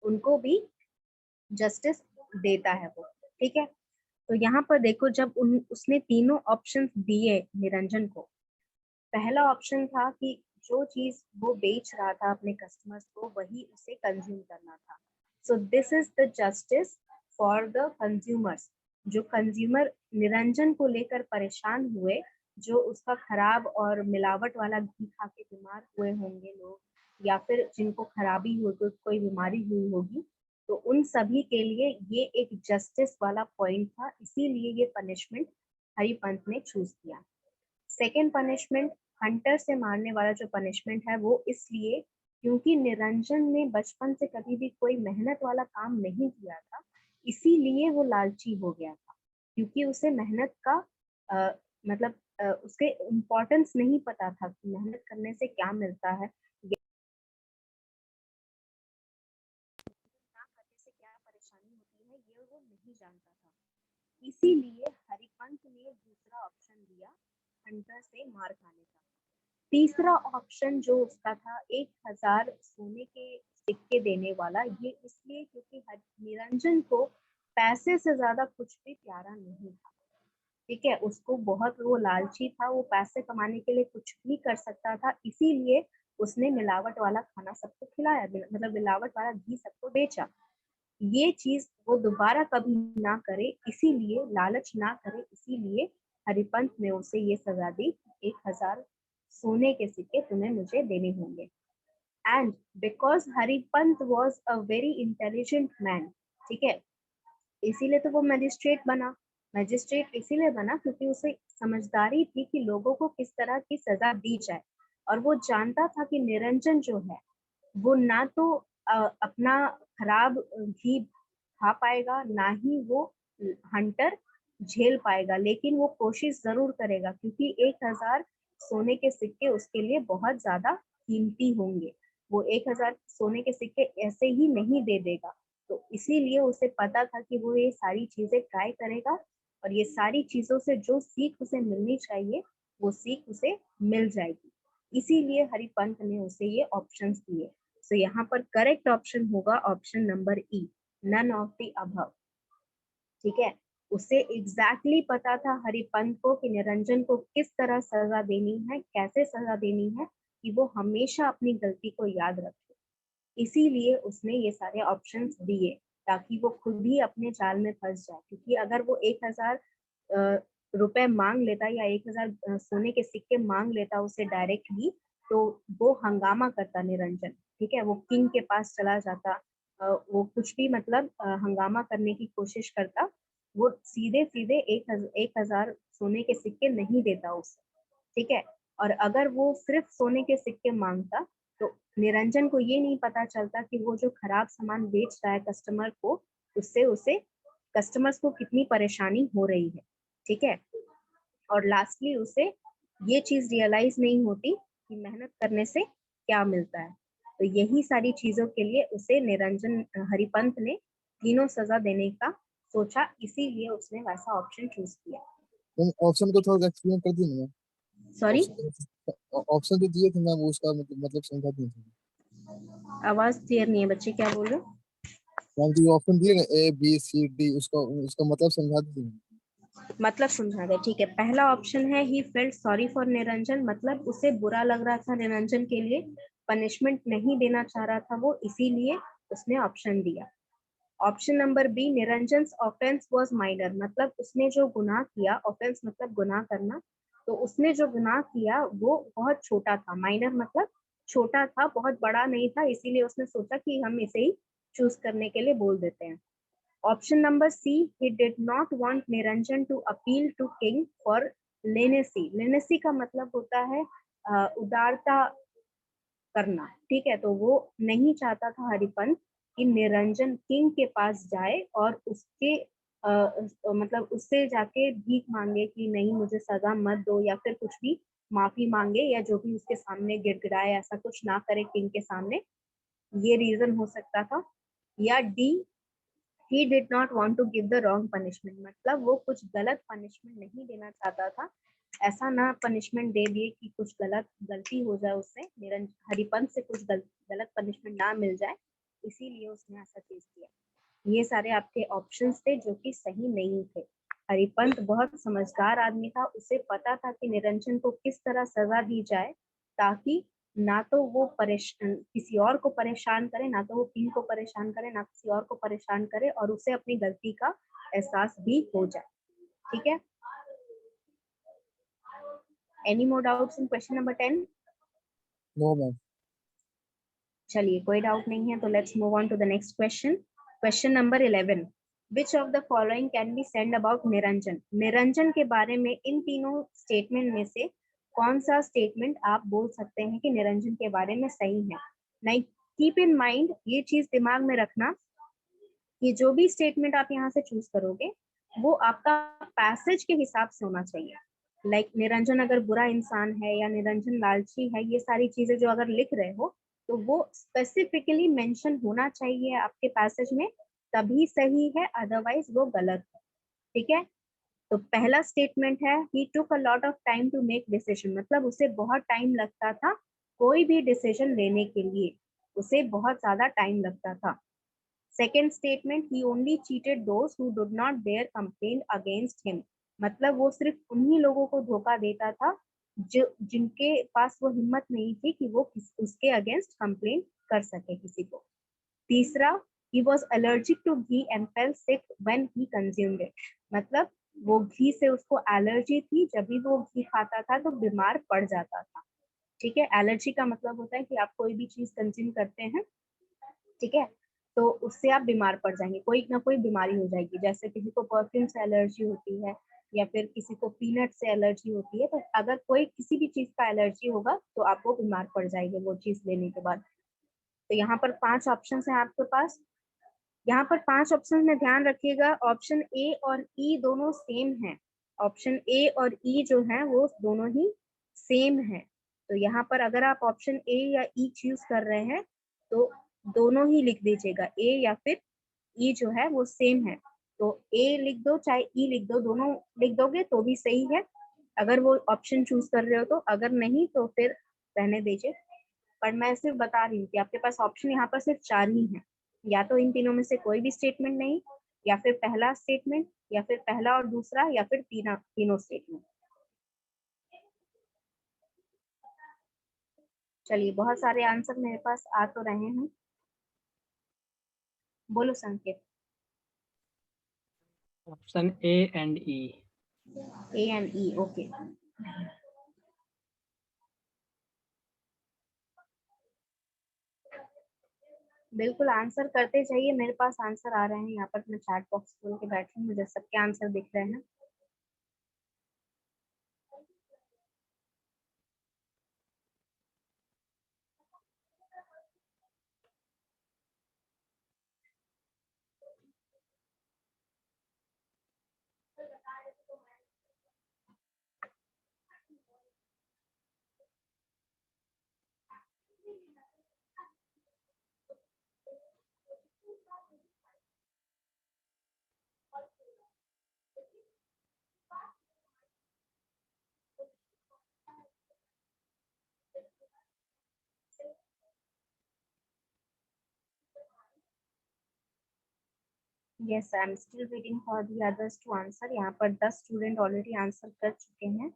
उनको भी जस्टिस देता है वो. ठीक है, तो यहाँ पर देखो जब उसने तीनों ऑप्शंस दिए निरंजन को. पहला ऑप्शन था कि जो चीज वो बेच रहा था अपने कस्टमर्स को वही उसे कंज्यूम करना था. So this is the justice for the consumers. जो कंज्यूमर निरंजन को लेकर परेशान हुए, जो उसका खराब और मिलावट वाला घी खा के बीमार हुए होंगे लोग, या फिर जिनको खराबी हुई, कोई बीमारी हुई होगी, तो उन सभी के लिए ये एक जस्टिस वाला पॉइंट था. इसीलिए ये पनिशमेंट हरिपंत ने चूज किया. सेकेंड पनिशमेंट हंटर से मारने वाला जो पनिशमेंट है वो इसलिए क्योंकि निरंजन ने बचपन से कभी भी कोई मेहनत वाला काम नहीं किया था, इसीलिए वो लालची हो गया था. क्योंकि उसे मेहनत का मतलब उसके इम्पोर्टेंस नहीं पता था कि मेहनत करने से क्या मिलता है, करने से क्या परेशानी होती है, ये वो नहीं जानता था. इसीलिए हरिपंत ने दूसरा ऑप्शन दिया, हंटर से मार खाने का. तीसरा ऑप्शन जो उसका था 1000 सोने के सिक्के देने वाला, ये इसलिए क्योंकि निरंजन को पैसे से ज्यादा कुछ भी प्यारा नहीं था. ठीक है, उसको बहुत वो लालची था, वो पैसे कमाने के लिए कुछ भी कर सकता था. इसीलिए उसने मिलावट वाला खाना सबको खिलाया, मतलब मिलावट वाला घी सबको बेचा. ये चीज वो दोबारा कभी ना करे, इसीलिए लालच ना करे, इसीलिए हरिपंत ने उसे ये सजा दी, 1000 सोने के सिक्के तुम्हें मुझे देने होंगे. And because Haripant was a very intelligent man. ठीक है, इसीलिए तो वो मैजिस्ट्रेट बना. मैजिस्ट्रेट इसीलिए बना क्योंकि उसे समझदारी थी कि लोगों को किस तरह की सजा दी जाए. और वो जानता था कि निरंजन जो है वो ना तो अपना खराब घी खा पाएगा, ना ही वो हंटर झेल पाएगा, लेकिन वो कोशिश जरूर करेगा क्योंकि 1000 सोने के सिक्के उसके लिए बहुत ज्यादा कीमती होंगे. वो 1000 सोने के सिक्के ऐसे ही नहीं दे देगा. तो इसीलिए उसे पता था कि वो ये सारी चीजें ट्राई करेगा और ये सारी चीजों से जो सीख उसे मिलनी चाहिए वो सीख उसे मिल जाएगी. इसीलिए हरिपंत ने उसे ये ऑप्शंस दिए. तो यहाँ पर करेक्ट ऑप्शन होगा option number E, none of the above. ठीक है, उसे एग्जैक्टली पता था हरिपंत को कि निरंजन को किस तरह सजा देनी है, कैसे सजा देनी है कि वो हमेशा अपनी गलती को याद रखे. इसीलिए उसने ये सारे ऑप्शंस दिए ताकि वो खुद ही अपने जाल में फंस जाए. क्योंकि अगर वो 1000 रुपए मांग लेता या 1000 सोने के सिक्के मांग लेता उसे डायरेक्टली, तो वो हंगामा करता निरंजन, ठीक है, वो किंग के पास चला जाता, वो कुछ भी मतलब हंगामा करने की कोशिश करता, वो सीधे सीधे 1000 सोने के सिक्के नहीं देता उसे, ठीक है। और अगर वो सिर्फ सोने के सिक्के मांगता तो निरंजन को ये नहीं पता चलता कि वो जो खराब सामान बेच रहा है कस्टमर को, उससे उसे कस्टमर्स को कितनी परेशानी हो रही है, ठीक है। और लास्टली उसे ये चीज रियलाइज नहीं होती कि मेहनत करने से क्या मिलता है। तो यही सारी चीजों के लिए उसे निरंजन हरिपंत ने तीनों सजा देने का सोचा, इसीलिए उसने वैसा ऑप्शन चूज किया। मैम ऑप्शन को थोड़ा एक्सप्लेन कर दी ना। सॉरी, ऑप्शन जो दिए थे मैम उसका मतलब समझा दी थी। आवाज क्लियर नहीं है बच्चे, क्या बोल रहे हो? मैम जो ऑप्शन दिए ना A B C D उसका उसका मतलब समझा दी। मतलब समझा गए, ठीक है। पहला ऑप्शन है he felt sorry for Niranjan, मतलब उसे बुरा लग रहा था निरंजन के लिए, पनिशमेंट नहीं देना चाह रहा था वो, इसीलिए उसने ऑप्शन दिया। Option number B, Niranjan offence was minor, मतलब उसने जो गुनाह किया, ऑफेंस मतलब गुनाह करना, तो उसने जो गुनाह किया वो बहुत छोटा था, माइनर मतलब छोटा था, बहुत बड़ा नहीं था, इसीलिए उसने सोचा कि हम इसे ही चूज करने के लिए बोल देते हैं। Option number C, he did not want Niranjan to appeal to king for leniency. Leniency का मतलब होता है उदारता करना, ठीक है। तो वो नहीं चाहता था हरिपंत कि निरंजन किंग के पास जाए और उसके मतलब उससे जाके भीख मांगे कि नहीं मुझे सजा मत दो, या फिर कुछ भी माफी मांगे, या जो भी उसके सामने गिड़गिड़ाए, ऐसा कुछ ना करे किंग के सामने, ये रीजन हो सकता था। या D, he did not want to give the wrong punishment, मतलब वो कुछ गलत पनिशमेंट नहीं देना चाहता था, ऐसा ना पनिशमेंट दे दिए कि कुछ गलती हो जाए उससे, हरिपंत से कुछ गलत पनिशमेंट ना मिल जाए, इसीलिए उसने ऐसा चीज किया। ये सारे आपके ऑप्शंस थे जो कि सही नहीं थे। हरिपंत बहुत समझदार आदमी था, उसे पता था कि निरंजन को किस तरह सजा दी जाए ताकि ना तो वो किसी और को परेशान करे, ना तो वो किंग को परेशान करे, ना किसी और को परेशान करे, और उसे अपनी गलती का एहसास भी हो जाए, ठीक है। Any more doubts in question number 10? No ma'am. चलिए कोई डाउट नहीं है तो let's move on to the next question. Question number 11, which of the following can be said about Niranjan? Niranjan के बारे में इन तीनों स्टेटमेंट में से कौन सा स्टेटमेंट आप बोल सकते हैं कि निरंजन के बारे में सही है? नहीं, कीप इन माइंड, ये चीज दिमाग में रखना कि जो भी स्टेटमेंट आप यहाँ से चूज करोगे वो आपका पैसेज के हिसाब से होना चाहिए। लाइक निरंजन अगर बुरा इंसान है या निरंजन लालची है, ये सारी चीजें जो अगर लिख रहे हो तो वो स्पेसिफिकली मेंशन होना चाहिए आपके पैसेज में, तभी सही है, अदरवाइज वो गलत है, ठीक है। तो पहला स्टेटमेंट है he took a lot of time to make decision, मतलब उसे बहुत टाइम लगता था कोई भी डिसीजन लेने के लिए, उसे बहुत ज्यादा टाइम लगता था। Second statement, he only cheated those who did not dare complain against him, मतलब वो सिर्फ उन्हीं लोगों को धोखा देता था जो जिनके पास वो हिम्मत नहीं थी कि वो उसके अगेंस्ट कंप्लेन कर सके किसी को। तीसरा, he was allergic to ghee and fell sick when he consumed it, मतलब वो घी से उसको एलर्जी थी, जब भी वो घी खाता था तो बीमार पड़ जाता था, ठीक है। एलर्जी का मतलब होता है कि आप कोई भी चीज कंज्यूम करते हैं, ठीक है, तो उससे आप बीमार पड़ जाएंगे, कोई ना कोई बीमारी हो जाएगी, जैसे किसी को परफ्यूम से एलर्जी होती है या फिर किसी को पीनट से एलर्जी होती है, तो अगर कोई किसी भी चीज का एलर्जी होगा तो आप वो बीमार पड़ जाएंगे वो चीज लेने के बाद। तो यहाँ पर 5 ऑप्शन है आपके पास, यहाँ पर 5 ऑप्शन में ध्यान रखिएगा, ऑप्शन ए और ई दोनों सेम है, ऑप्शन ए और ई जो है वो दोनों ही सेम है। तो यहाँ पर अगर आप ऑप्शन ए या ई चूज कर रहे हैं तो दोनों ही लिख दीजिएगा, ए या फिर ई जो है वो सेम है, तो ए लिख दो चाहे ई लिख दो, दोनों लिख दोगे तो भी सही है अगर वो ऑप्शन चूज कर रहे हो तो, अगर नहीं तो फिर रहने दीजिए। पर मैं सिर्फ बता रही हूँ कि आपके पास ऑप्शन यहाँ पर सिर्फ 4 ही हैं, या तो इन तीनों में से कोई भी स्टेटमेंट नहीं, या फिर पहला स्टेटमेंट, या फिर पहला और दूसरा, या फिर तीनों स्टेटमेंट। चलिए बहुत सारे आंसर मेरे पास आ तो रहे हैं, बोलो संकेत। Option A and E. A and E, okay. बिल्कुल आंसर करते जाइए, मेरे पास आंसर आ रहे हैं यहाँ पर, मैं चैट बॉक्स खोल के बैठी हूँ, मुझे सबके आंसर दिख रहे हैं। Yes, I am still waiting for the others to answer. यहाँ पर 10 स्टूडेंट ऑलरेडी आंसर कर चुके हैं,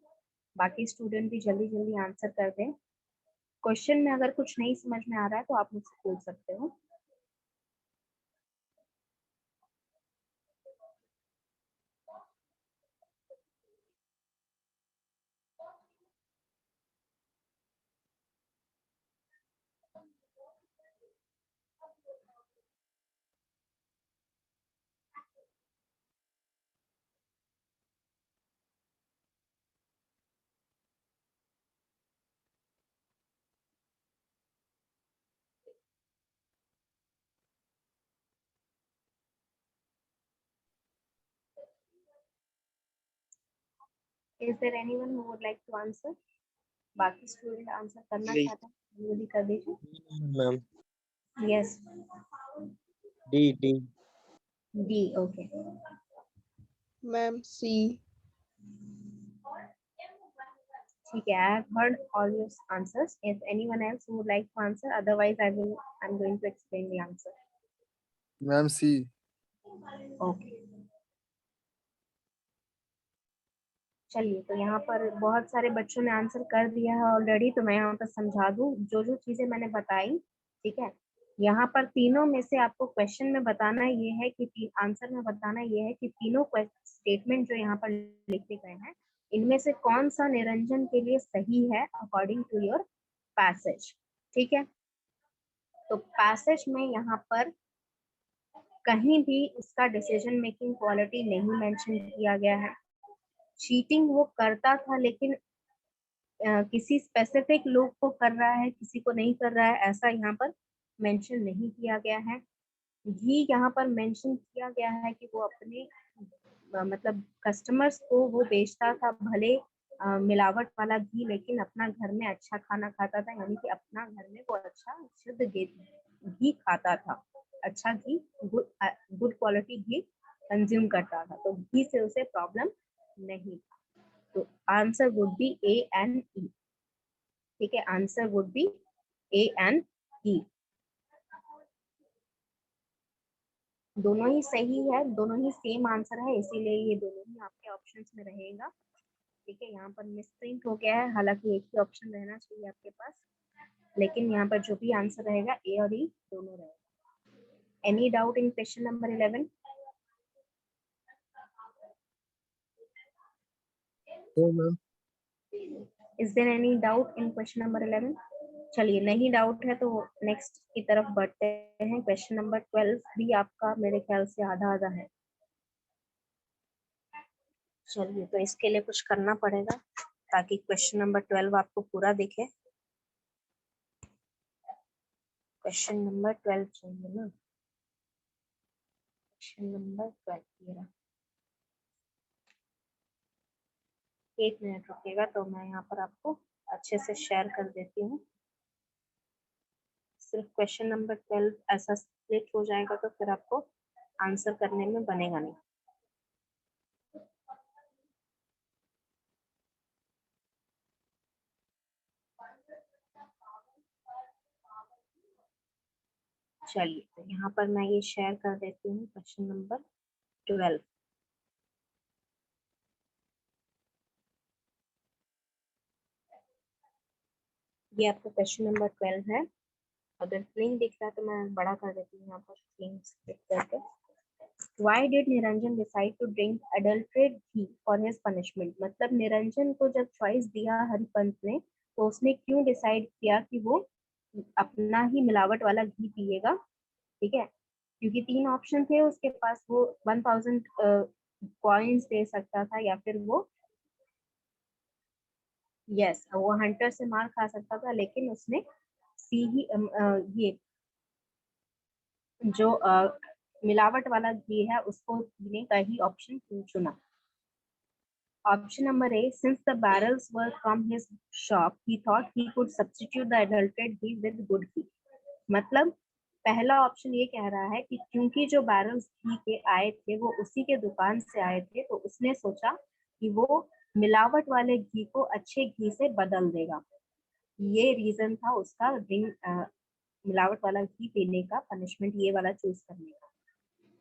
बाकी स्टूडेंट भी जल्दी जल्दी आंसर कर दें। क्वेश्चन में अगर कुछ नहीं समझ में आ रहा है तो आप मुझसे पूछ सकते हो। Is there anyone who would like to answer? बाकी स्टूडेंट आंसर करना D. चाहते हैं, वो भी कर दीजिए। Ma'am. Yes, D. D, okay. Ma'am, C. ठीक है, I have heard all your answers. If anyone else who would like to answer, otherwise I'm going to explain the answer. Ma'am C. Okay. चलिए, तो यहाँ पर बहुत सारे बच्चों ने आंसर कर दिया है ऑलरेडी, तो मैं यहाँ पर समझा दूं जो जो चीजें मैंने बताई। ठीक है, यहाँ पर तीनों में से आपको क्वेश्चन में बताना ये है कि आंसर में बताना ये है कि तीनों स्टेटमेंट जो यहाँ पर लिखे गए हैं, इनमें से कौन सा निरंजन के लिए सही है अकॉर्डिंग टू योर पैसेज। ठीक है, तो पैसेज में यहाँ पर कहीं भी इसका डिसीजन मेकिंग क्वालिटी नहीं मेंशन किया गया है। चीटिंग वो करता था, लेकिन किसी स्पेसिफिक लोग को कर रहा है, किसी को नहीं कर रहा है, ऐसा यहाँ पर मेंशन नहीं किया गया है। घी यहाँ पर मेंशन किया गया है कि वो अपने मतलब कस्टमर्स को वो बेचता था, भले मिलावट वाला घी, लेकिन अपना घर में अच्छा खाना खाता था, यानी कि अपना घर में वो अच्छा शुद्ध घी खाता था, अच्छा घी, गुड क्वालिटी घी कंज्यूम करता था, तो घी से उसे प्रॉब्लम नहीं था। तो answer would be A and E. ठीक है, answer would be A and E. दोनों ही सही है, दोनों ही सेम आंसर है, इसीलिए ये दोनों ही आपके ऑप्शंस में रहेगा। ठीक है, यहाँ पर मिसप्रिंट हो गया है, हालांकि एक ही ऑप्शन रहना चाहिए आपके पास, लेकिन यहाँ पर जो भी आंसर रहेगा ए और ई दोनों रहेगा। Any doubt in question number 11? तो ma'am is there any doubt in question number 11? चलिए, नहीं डाउट है तो नेक्स्ट की तरफ बढ़ते हैं। क्वेश्चन नंबर 12 भी आपका मेरे ख्याल से आधा आधा है। चलिए, तो इसके लिए कुछ करना पड़ेगा ताकि क्वेश्चन नंबर 12 आपको पूरा दिखे। क्वेश्चन नंबर 12 चाहिए ना, क्वेश्चन नंबर 12 ये रहा। एक मिनट रुकिएगा, तो मैं यहाँ पर आपको अच्छे से शेयर कर देती हूँ। सिर्फ क्वेश्चन नंबर 12 ऐसा स्प्लिट हो जाएगा तो फिर आपको आंसर करने में बनेगा नहीं। चलिए, तो यहाँ पर मैं ये शेयर कर देती हूँ क्वेश्चन नंबर 12। ये आपका क्वेश्चन नंबर 12 है। अगर स्क्रीन दिख रहा है तो मैं बड़ा कर देती हूँ यहाँ पर स्क्रीन स्प्लिट करके। Why did Niranjan decide to drink adulterated ghee for his punishment? मतलब निरंजन को जब चॉइस दिया हरिपंत ने तो उसने क्यों डिसाइड किया कि वो अपना ही मिलावट वाला घी पिएगा, ठीक है? क्योंकि 3 ऑप्शन थे उसके पास, वो 1000 कॉइन्स दे सकता था या फिर वो वो हंटर से मार खा सकता था, लेकिन उसने सी ही ये जो मिलावट वाला घी है उसको पीने का ही ऑप्शन चुना। Option number A, since the barrels were from his shop he thought he could substitute the adulterated ghee with good ghee. मतलब पहला ऑप्शन ये कह रहा है कि क्योंकि जो बैरल्स घी के आए थे वो उसी के दुकान से आए थे, तो उसने सोचा कि वो मिलावट वाले घी को अच्छे घी से बदल देगा। ये रीजन था उसका मिलावट वाला घी पीने का, पनिशमेंट ये वाला चूज करने का।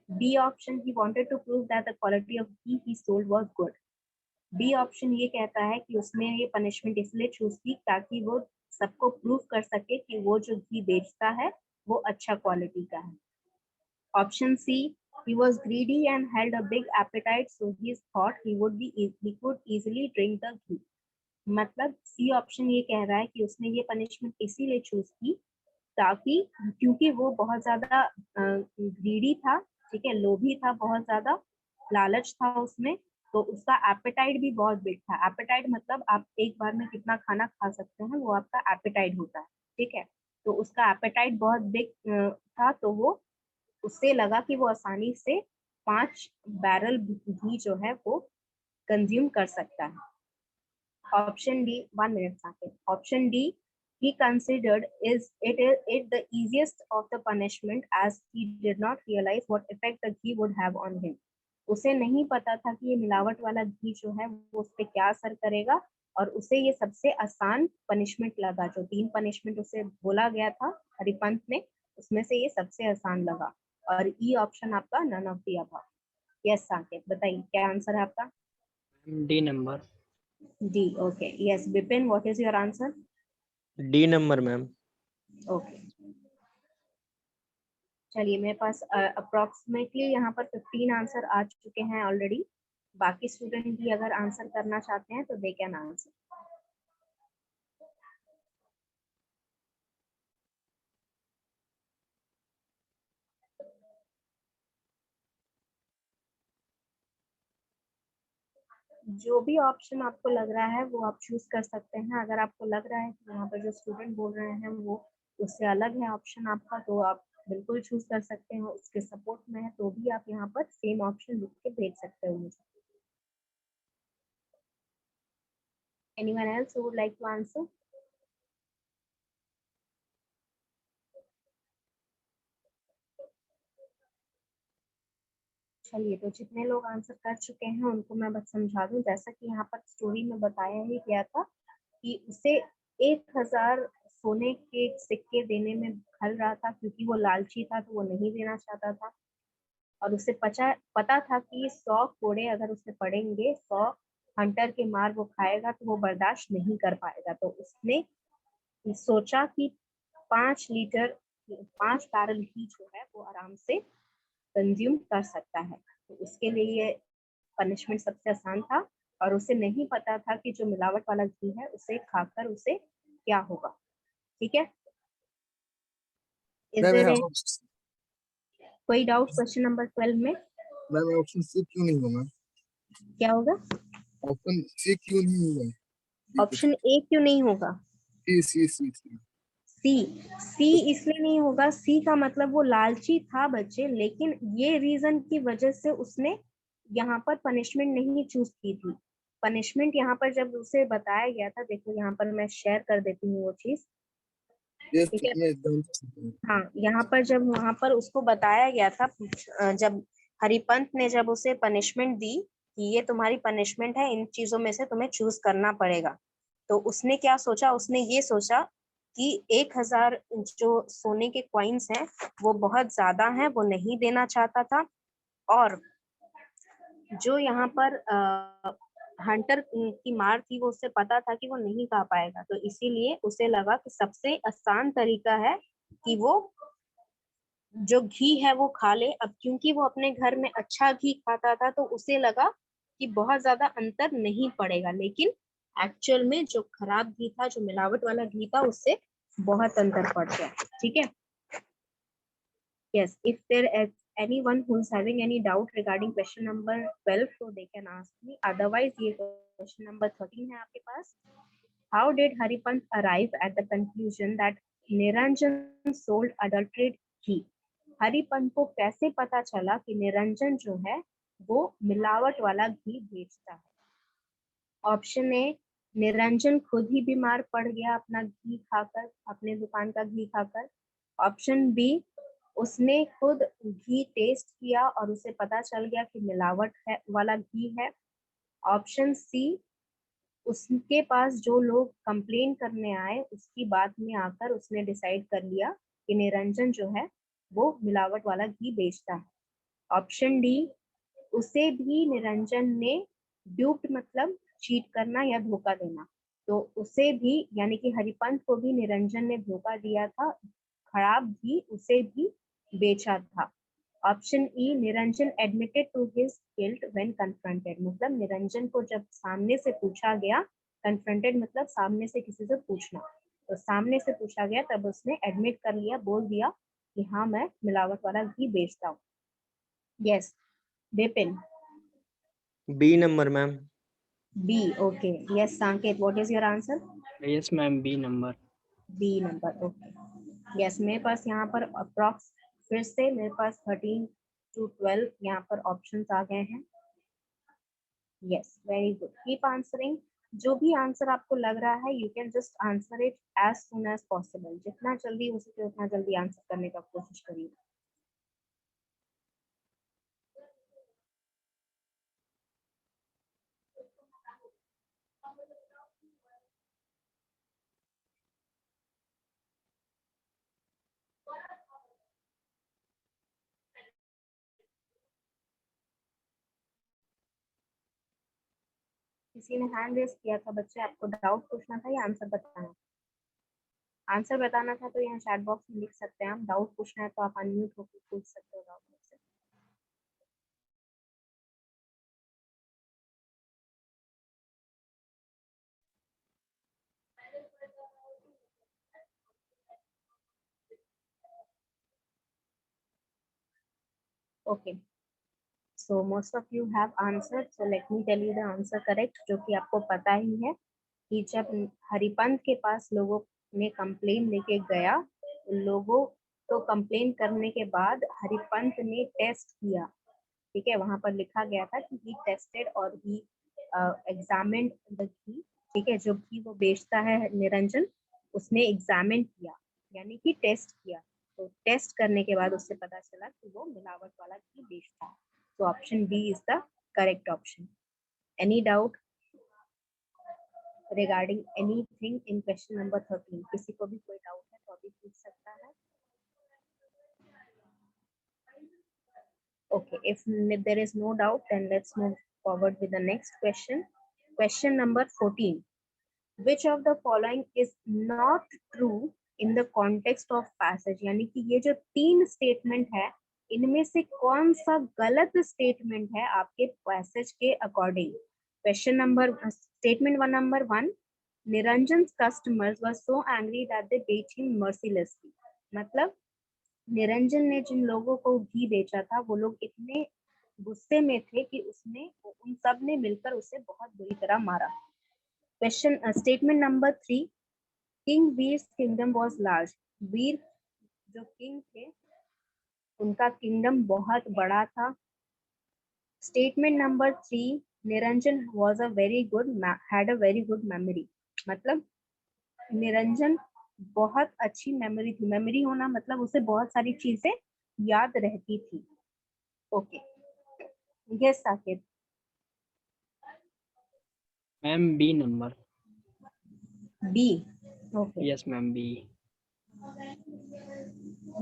B option, he wanted to prove that the quality of ghee he sold was good. B option ये कहता है कि उसने ये पनिशमेंट इसलिए चूज की ताकि वो सबको प्रूव कर सके कि वो जो घी बेचता है वो अच्छा क्वालिटी का है। Option C, he was greedy and held a big appetite, so he thought he could easily drink the ghee। मतलब सी ऑप्शन ये कह रहा है कि उसने ये पनिशमेंट इसीलिए चूज की ताकि, क्योंकि वो बहुत ज्यादा ग्रीडी था, ठीक है, लोभी था, बहुत ज्यादा लालच था उसमें, तो उसका एपेटाइट भी बहुत बिग था। एपेटाइट मतलब आप एक बार में कितना खाना खा सकते हैं, वो आपका एपेटाइट होता है, ठीक है। तो उसका एपेटाइट बहुत बिग था, तो वो उससे लगा कि वो आसानी से 5 बैरल घी जो है वो कंज्यूम कर सकता है। Option D, 1 minute Saket. Option D, he considered it the easiest of the punishment as he did not realize what effect the ghee would have on him। उसे नहीं पता था कि ये मिलावट वाला घी जो है वो उस पे क्या असर करेगा, और उसे ये सबसे आसान पनिशमेंट लगा। जो 3 पनिशमेंट उसे बोला गया था हरिपंत ने, उसमें से ये सबसे आसान लगा। और ई ऑप्शन आपका none of the above. Yes Saket, बताइए क्या आंसर है आपका? D number. D, okay. Yes Vipin, what is your answer? D number ma'am. Okay, चलिए मेरे पास अप्रोक्सीमेटली यहाँ पर 15 आंसर आ चुके हैं ऑलरेडी। बाकी स्टूडेंट भी अगर आंसर करना चाहते हैं तो दे कैन आंसर। जो भी ऑप्शन आपको लग रहा है वो आप चूज कर सकते हैं। अगर आपको लग रहा है कि यहाँ पर जो स्टूडेंट बोल रहे हैं वो उससे अलग है ऑप्शन आपका, तो आप बिल्कुल चूज कर सकते हैं। उसके सपोर्ट में है तो भी आप यहाँ पर सेम ऑप्शन लिख के भेज सकते हो मुझे। Anyone else who would like to answer? चलिए, तो जितने लोग आंसर कर चुके हैं उनको मैं बस समझा दूं। जैसा कि यहाँ पर स्टोरी में बताया ही गया था कि उसे 1000 सोने के सिक्के देने में खल रहा था, क्योंकि वो लालची था तो वो नहीं देना चाहता था। और उसे पता था कि 100 कोड़े अगर उसे पड़ेंगे, 100 हंटर के मार वो खाएगा तो वो बर्दाश्त नहीं कर पाएगा। तो उसने सोचा कि 5 बैरल घी जो है वो आराम से कंज्यूम कर सकता है। तो उसके लिए ये पनिशमेंट सबसे आसान था, और उसे नहीं पता था कि जो मिलावट वाला घी है उसे खाकर उसे क्या होगा। ठीक है, इज देयर कोई डाउट क्वेश्चन नंबर 12 में? मैम ऑप्शन सी क्यों नहीं होगा? क्या होगा? ऑप्शन सी क्यों नहीं होगा? ऑप्शन ए क्यों नहीं होगा? सी इसलिए नहीं होगा। सी का मतलब वो लालची था बच्चे, लेकिन ये रीजन की वजह से उसने यहाँ पर पनिशमेंट नहीं चूज की थी। पनिशमेंट यहाँ पर जब उसे बताया गया था, देखो यहाँ पर मैं शेयर कर देती हूँ वो चीज, ठीक है। हाँ, यहाँ पर जब वहां पर उसको बताया गया था, जब हरिपंत ने जब उसे पनिशमेंट दी कि ये तुम्हारी पनिशमेंट है, इन चीजों में से तुम्हें चूज करना पड़ेगा, तो उसने क्या सोचा? उसने ये सोचा कि 1000 जो सोने के कॉइन्स हैं वो बहुत ज्यादा हैं, वो नहीं देना चाहता था। और जो यहाँ पर हंटर की मार थी वो उसे पता था कि वो नहीं खा पाएगा, तो इसीलिए उसे लगा कि सबसे आसान तरीका है कि वो जो घी है वो खा ले। अब क्योंकि वो अपने घर में अच्छा घी खाता था तो उसे लगा कि बहुत ज्यादा अंतर नहीं पड़ेगा, लेकिन एक्चुअल में जो खराब घी था, जो मिलावट वाला घी था, उससे बहुत अंतर पड़ गया। ठीक है। Yes, if there is anyone who is having any doubt regarding question number 12, so they can ask me. Otherwise, ये question number 13 है आपके पास. How did Haripant arrive at the conclusion that Niranjan sold adulterated ghee? Haripant को कैसे पता चला कि निरंजन जो है वो मिलावट वाला घी बेचता है? ऑप्शन ए, निरंजन खुद ही बीमार पड़ गया अपना घी खाकर, अपने दुकान का घी खाकर। ऑप्शन बी, उसने खुद घी टेस्ट किया और उसे पता चल गया कि मिलावट है वाला घी है। ऑप्शन सी, उसके पास जो लोग कंप्लेन करने आए उसकी बात में आकर उसने डिसाइड कर लिया कि निरंजन जो है वो मिलावट वाला घी बेचता है। ऑप्शन डी, उसे भी निरंजन ने ड्यूप्ड मतलब चीट करना या धोखा देना, तो उसे भी यानी कि हरिपंत को भी निरंजन ने धोखा दिया था, खराब घी उसे भी बेचा था। Option E, Niranjan admitted to his guilt when confronted, मतलब निरंजन को जब सामने से पूछा गया, कन्फ्रंटेड मतलब सामने से किसी से पूछना, तो सामने से पूछा गया तब उसने एडमिट कर लिया, बोल दिया कि हाँ मैं मिलावट वाला घी बेचता हूँ। Yes Vipin. B number ma'am. B, okay. Yes Sanket, what is your answer? Yes, ma'am. B number. B number, okay. Yes, मेरे पास यहाँ पर अप्रॉक्स फिर से मेरे पास 13 to 12 यहाँ पर ऑप्शंस आ गए हैं। Yes, very good, keep answering. जो भी आंसर आपको लग रहा है you can just answer it as soon as possible, जितना जल्दी हो सके उतना जल्दी आंसर करने का कोशिश करिए। किसी ने हैंड रेस किया था बच्चे, आपको डाउट पूछना था या आंसर बताना? आंसर बताना था तो यहाँ चैट बॉक्स में लिख सकते हैं आप, डाउट पूछना है तो आप अनम्यूट होकर पूछ सकते हो डाउट मुझसे। Okay, so most of you have answered, so let me tell you the answer correct, जो कि आपको पता ही है कि जब हरिपंत के पास लोगों ने कंप्लेन लेके गया, लोगों तो कंप्लेन करने के बाद हरिपंत ने टेस्ट किया। ठीक है, वहां पर लिखा गया था कि ही टेस्टेड और ही एग्जामिन्ड द घी। ठीक है, जो घी वो बेचता है निरंजन, उसने एग्जामिन किया यानी कि टेस्ट किया, तो टेस्ट करने के बाद उससे पता चला कि वो मिलावट वाला घी बेचता है। So option B is the correct option. Any doubt regarding anything in question number 13? किसी को भी कोई डाउट है तो अभी पूछ सकता है। Okay, if there is no doubt, then let's move forward with the next question. Question number 14. Which of the following is not true in the context of passage? यानी कि ये जो तीन स्टेटमेंट है, इनमें से कौन सा गलत स्टेटमेंट है आपके पैसेज के according? Question number statement one number 1, Niranjan's customers were so angry that they beat him mercilessly. मतलब निरंजन ने जिन लोगों को घी बेचा था वो लोग इतने गुस्से में थे कि उसने उन सब ने मिलकर उसे बहुत बुरी तरह मारा। Question statement number 3, king Veer's kingdom was large. Veer जो किंग थे उनका किंगडम बहुत बड़ा था। Statement number 3, Niranjan was had a very good memory. मतलब निरंजन बहुत अच्छी मेमोरी थी। मेमोरी होना मतलब उसे बहुत सारी चीजें याद रहती थी। Okay, yes Saket. Ma'am, B number. B, okay. Yes, ma'am. B.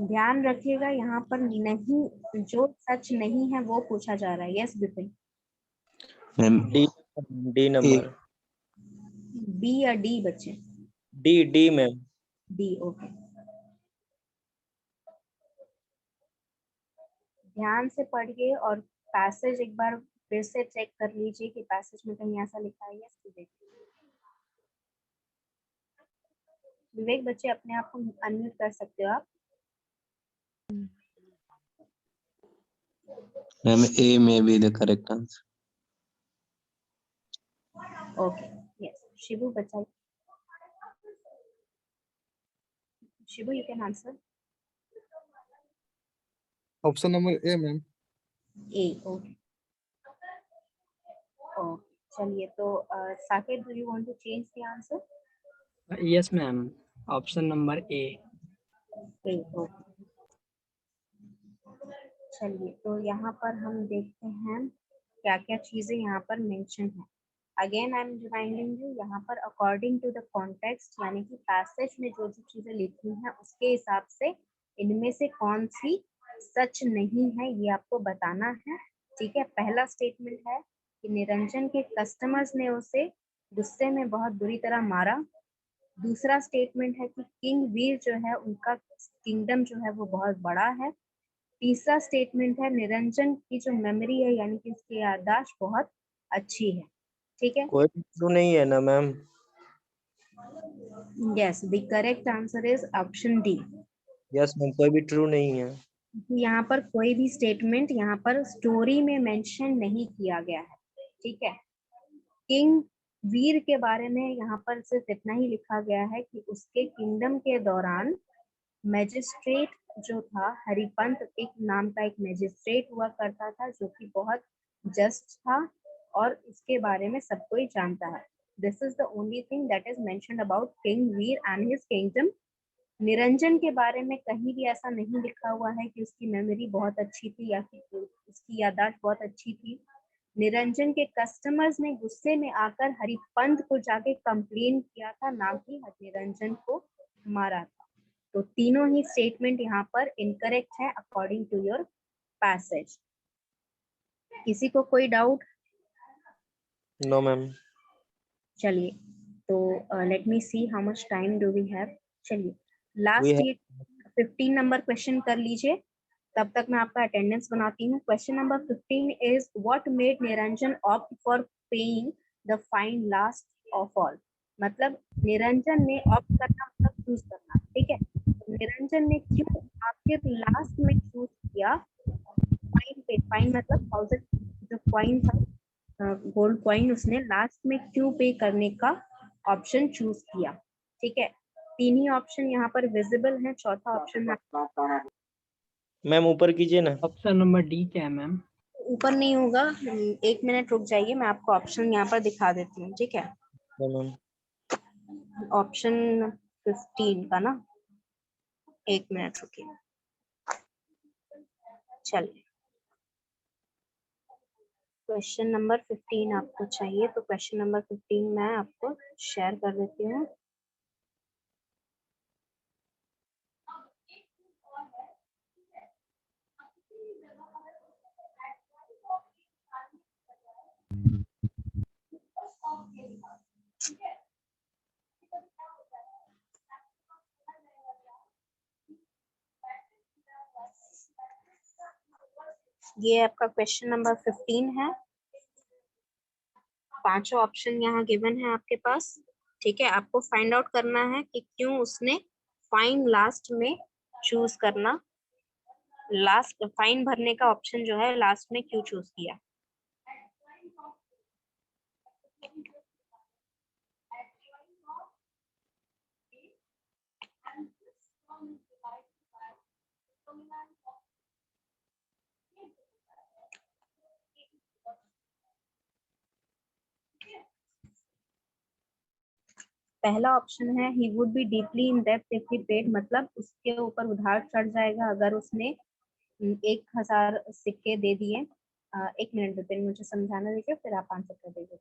ध्यान रखिएगा यहाँ पर नहीं, जो सच नहीं है वो पूछा जा रहा है। Yes Vipin. Ma'am D number. B या डी बच्चे? D ma'am. D, okay. ध्यान से पढ़िए और पैसेज एक बार फिर से चेक कर लीजिए कि पैसेज में कहीं ऐसा लिखा है या विवेक। विवेक बच्चे अपने आप को अनम्यूट कर सकते हो आप। Ma'am, A may be the correct answer. Okay yes Shibu बच्चा, Shibu you can answer. Option number A ma'am. A okay okay चलिए तो Saket do you want to change the answer? Yes, ma'am. Option number A. A okay चलिए तो यहाँ पर हम देखते हैं क्या क्या चीजें यहाँ पर मेंशन है। Again I am reminding you, यहाँ पर अकॉर्डिंग टू द कॉन्टेक्स्ट यानी कि पैसेज में जो जो चीजें लिखी हैं उसके हिसाब से इनमें से कौन सी सच नहीं है ये आपको बताना है। ठीक है, पहला स्टेटमेंट है कि निरंजन के कस्टमर्स ने उसे गुस्से में बहुत बुरी तरह मारा। दूसरा स्टेटमेंट है कि किंग वीर जो है उनका किंगडम जो है वो बहुत बड़ा है। तीसरा स्टेटमेंट है निरंजन की जो मेमोरी है यानी कि उसकी याददाश्त बहुत अच्छी है। ठीक है, कोई ट्रू नहीं है ना ma'am? Yes the correct answer is option D. Yes ma'am, कोई भी ट्रू नहीं है। यहाँ पर कोई भी स्टेटमेंट यहाँ पर स्टोरी में मेंशन नहीं किया गया है। ठीक है, किंग वीर के बारे में यहाँ पर सिर्फ इतना ही लिखा गया है कि उसके किंगडम के दौरान मैजिस्ट्रेट जो था हरिपंत एक नाम का एक मैजिस्ट्रेट हुआ करता था जो कि बहुत जस्ट था और इसके बारे में सब कोई जानता है। This is the only thing that is mentioned about king Veer and his kingdom. Niranjan के बारे में कहीं भी ऐसा नहीं लिखा हुआ है कि उसकी मेमोरी बहुत अच्छी थी या कि उसकी याददाश्त बहुत अच्छी थी। निरंजन के कस्टमर्स ने गुस्से में आकर हरिपंत को जाके कंप्लेन किया था, ना कि निरंजन को मारा था। तो तीनों ही स्टेटमेंट यहाँ पर इनकरेक्ट है अकॉर्डिंग टू योर पैसेज। किसी को कोई डाउट? No ma'am. चलिए तो let me see how much time do we have. चलिए We लास्ट have- ये 15 नंबर क्वेश्चन कर लीजिए, तब तक मैं आपका अटेंडेंस बनाती हूँ। Question number 15 is what made Niranjan opt for paying the fine last of all. मतलब निरंजन ने ऑप्ट करना मतलब चूज करना। ठीक है, तो निरंजन ने क्यों आखिर लास्ट में चूज किया फाइन पे? फाइन मतलब 1000 जो कॉइन था गोल्ड कॉइन, उसने लास्ट में क्यों पे करने का ऑप्शन चूज किया। ठीक है, तीन ही ऑप्शन यहाँ पर विजिबल है, चौथा ऑप्शन मैम ऊपर कीजिए ना। Option number D क्या है मैम? ऊपर नहीं होगा। एक मिनट रुक जाइए, मैं आपको ऑप्शन यहाँ पर दिखा देती हूँ। ठीक है, मैम ऑप्शन 15 का ना, एक मिनट रुकिए। चलिए क्वेश्चन नंबर 15 आपको चाहिए तो क्वेश्चन नंबर 15 मैं आपको शेयर कर देती हूँ। ये आपका क्वेश्चन नंबर 15 है। पांचों ऑप्शन यहाँ गिवन है आपके पास। ठीक है, आपको फाइंड आउट करना है कि क्यों उसने फाइन लास्ट में चूज करना, लास्ट फाइन भरने का ऑप्शन जो है लास्ट में क्यों चूज किया। पहला ऑप्शन है he would be deeply in depth if he paid, मतलब उसके ऊपर उधार चढ़ जाएगा अगर उसने 1000 सिक्के दे दिए। एक मिनट विपिन मुझे समझाना दीजिए फिर आप आंसर कर दीजिए।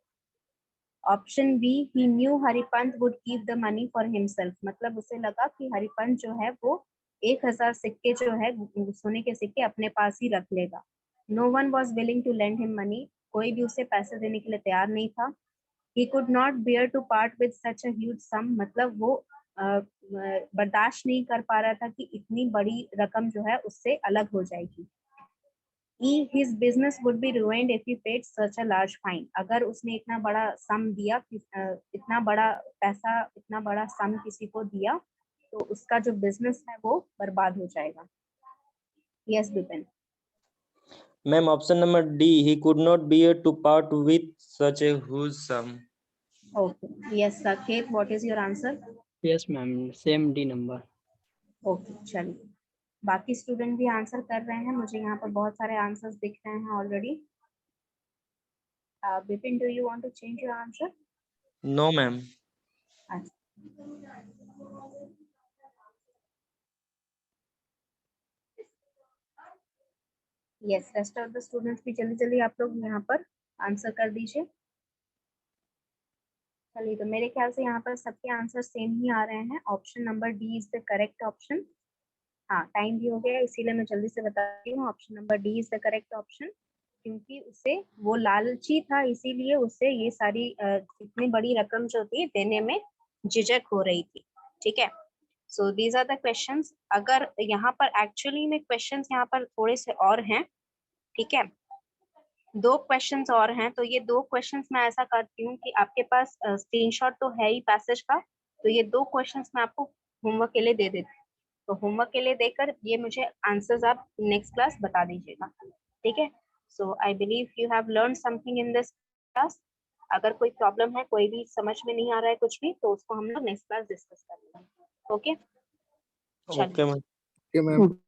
Option B he knew Haripant would keep the money for himself, मतलब उसे लगा कि हरिपंत जो है वो 1000 सिक्के जो है सोने के सिक्के अपने पास ही रख लेगा। No one was willing to lend him money, कोई भी उसे पैसे देने के लिए तैयार नहीं था। He could not bear to part with such a huge sum, मतलब वो बर्दाश्त नहीं कर पा रहा था कि इतनी बड़ी रकम जो है उससे अलग हो जाएगी। his business would be ruined if he paid such a large fine. अगर उसने इतना बड़ा सम दिया, इतना बड़ा पैसा, इतना बड़ा सम किसी को दिया, तो उसका जो बिजनेस है वो बर्बाद हो जाएगा. Yes, Bipin. Ma'am, option number D, he could not bear to part with such a huge sum. Okay. Yes, Saket, what is your answer? Yes, ma'am. Same D number. Okay, चलिए बाकी स्टूडेंट भी आंसर कर रहे हैं. मुझे यहाँ पर बहुत सारे आंसर्स दिख रहे हैं already. Vipin, do you want to change your answer? No, ma'am. Yes, rest of the students भी जल्दी जल्दी आप लोग यहाँ पर आंसर कर दीजिए. चलिए, तो मेरे ख्याल से यहाँ पर सबके आंसर सेम ही आ रहे हैं. Option number D is the correct option. हाँ, टाइम भी हो गया इसीलिए मैं जल्दी से बताती हूँ. Option number D is the correct option, क्योंकि उसे वो लालची था, इसीलिए उसे ये सारी इतनी बड़ी रकम जो थी देने में झिझक हो रही थी. ठीक है, so these are the questions. अगर यहाँ पर एक्चुअली में क्वेश्चंस यहाँ पर थोड़े से और हैं. ठीक है, 2 क्वेश्चंस और हैं. तो ये 2 क्वेश्चंस मैं ऐसा करती हूँ कि आपके पास स्क्रीनशॉट तो है ही पैसेज का, तो ये 2 क्वेश्चंस मैं आपको होमवर्क के लिए दे देती हूँ. तो होमवर्क के लिए देकर ये मुझे आंसर्स आप नेक्स्ट क्लास बता दीजिएगा. ठीक है, so I believe you have learn something in this class. अगर कोई प्रॉब्लम है, कोई भी समझ में नहीं आ रहा है कुछ भी, तो उसको हम लोग नेक्स्ट क्लास डिस्कस करेंगे. Okay, Okay, ma'am. Okay, ma'am.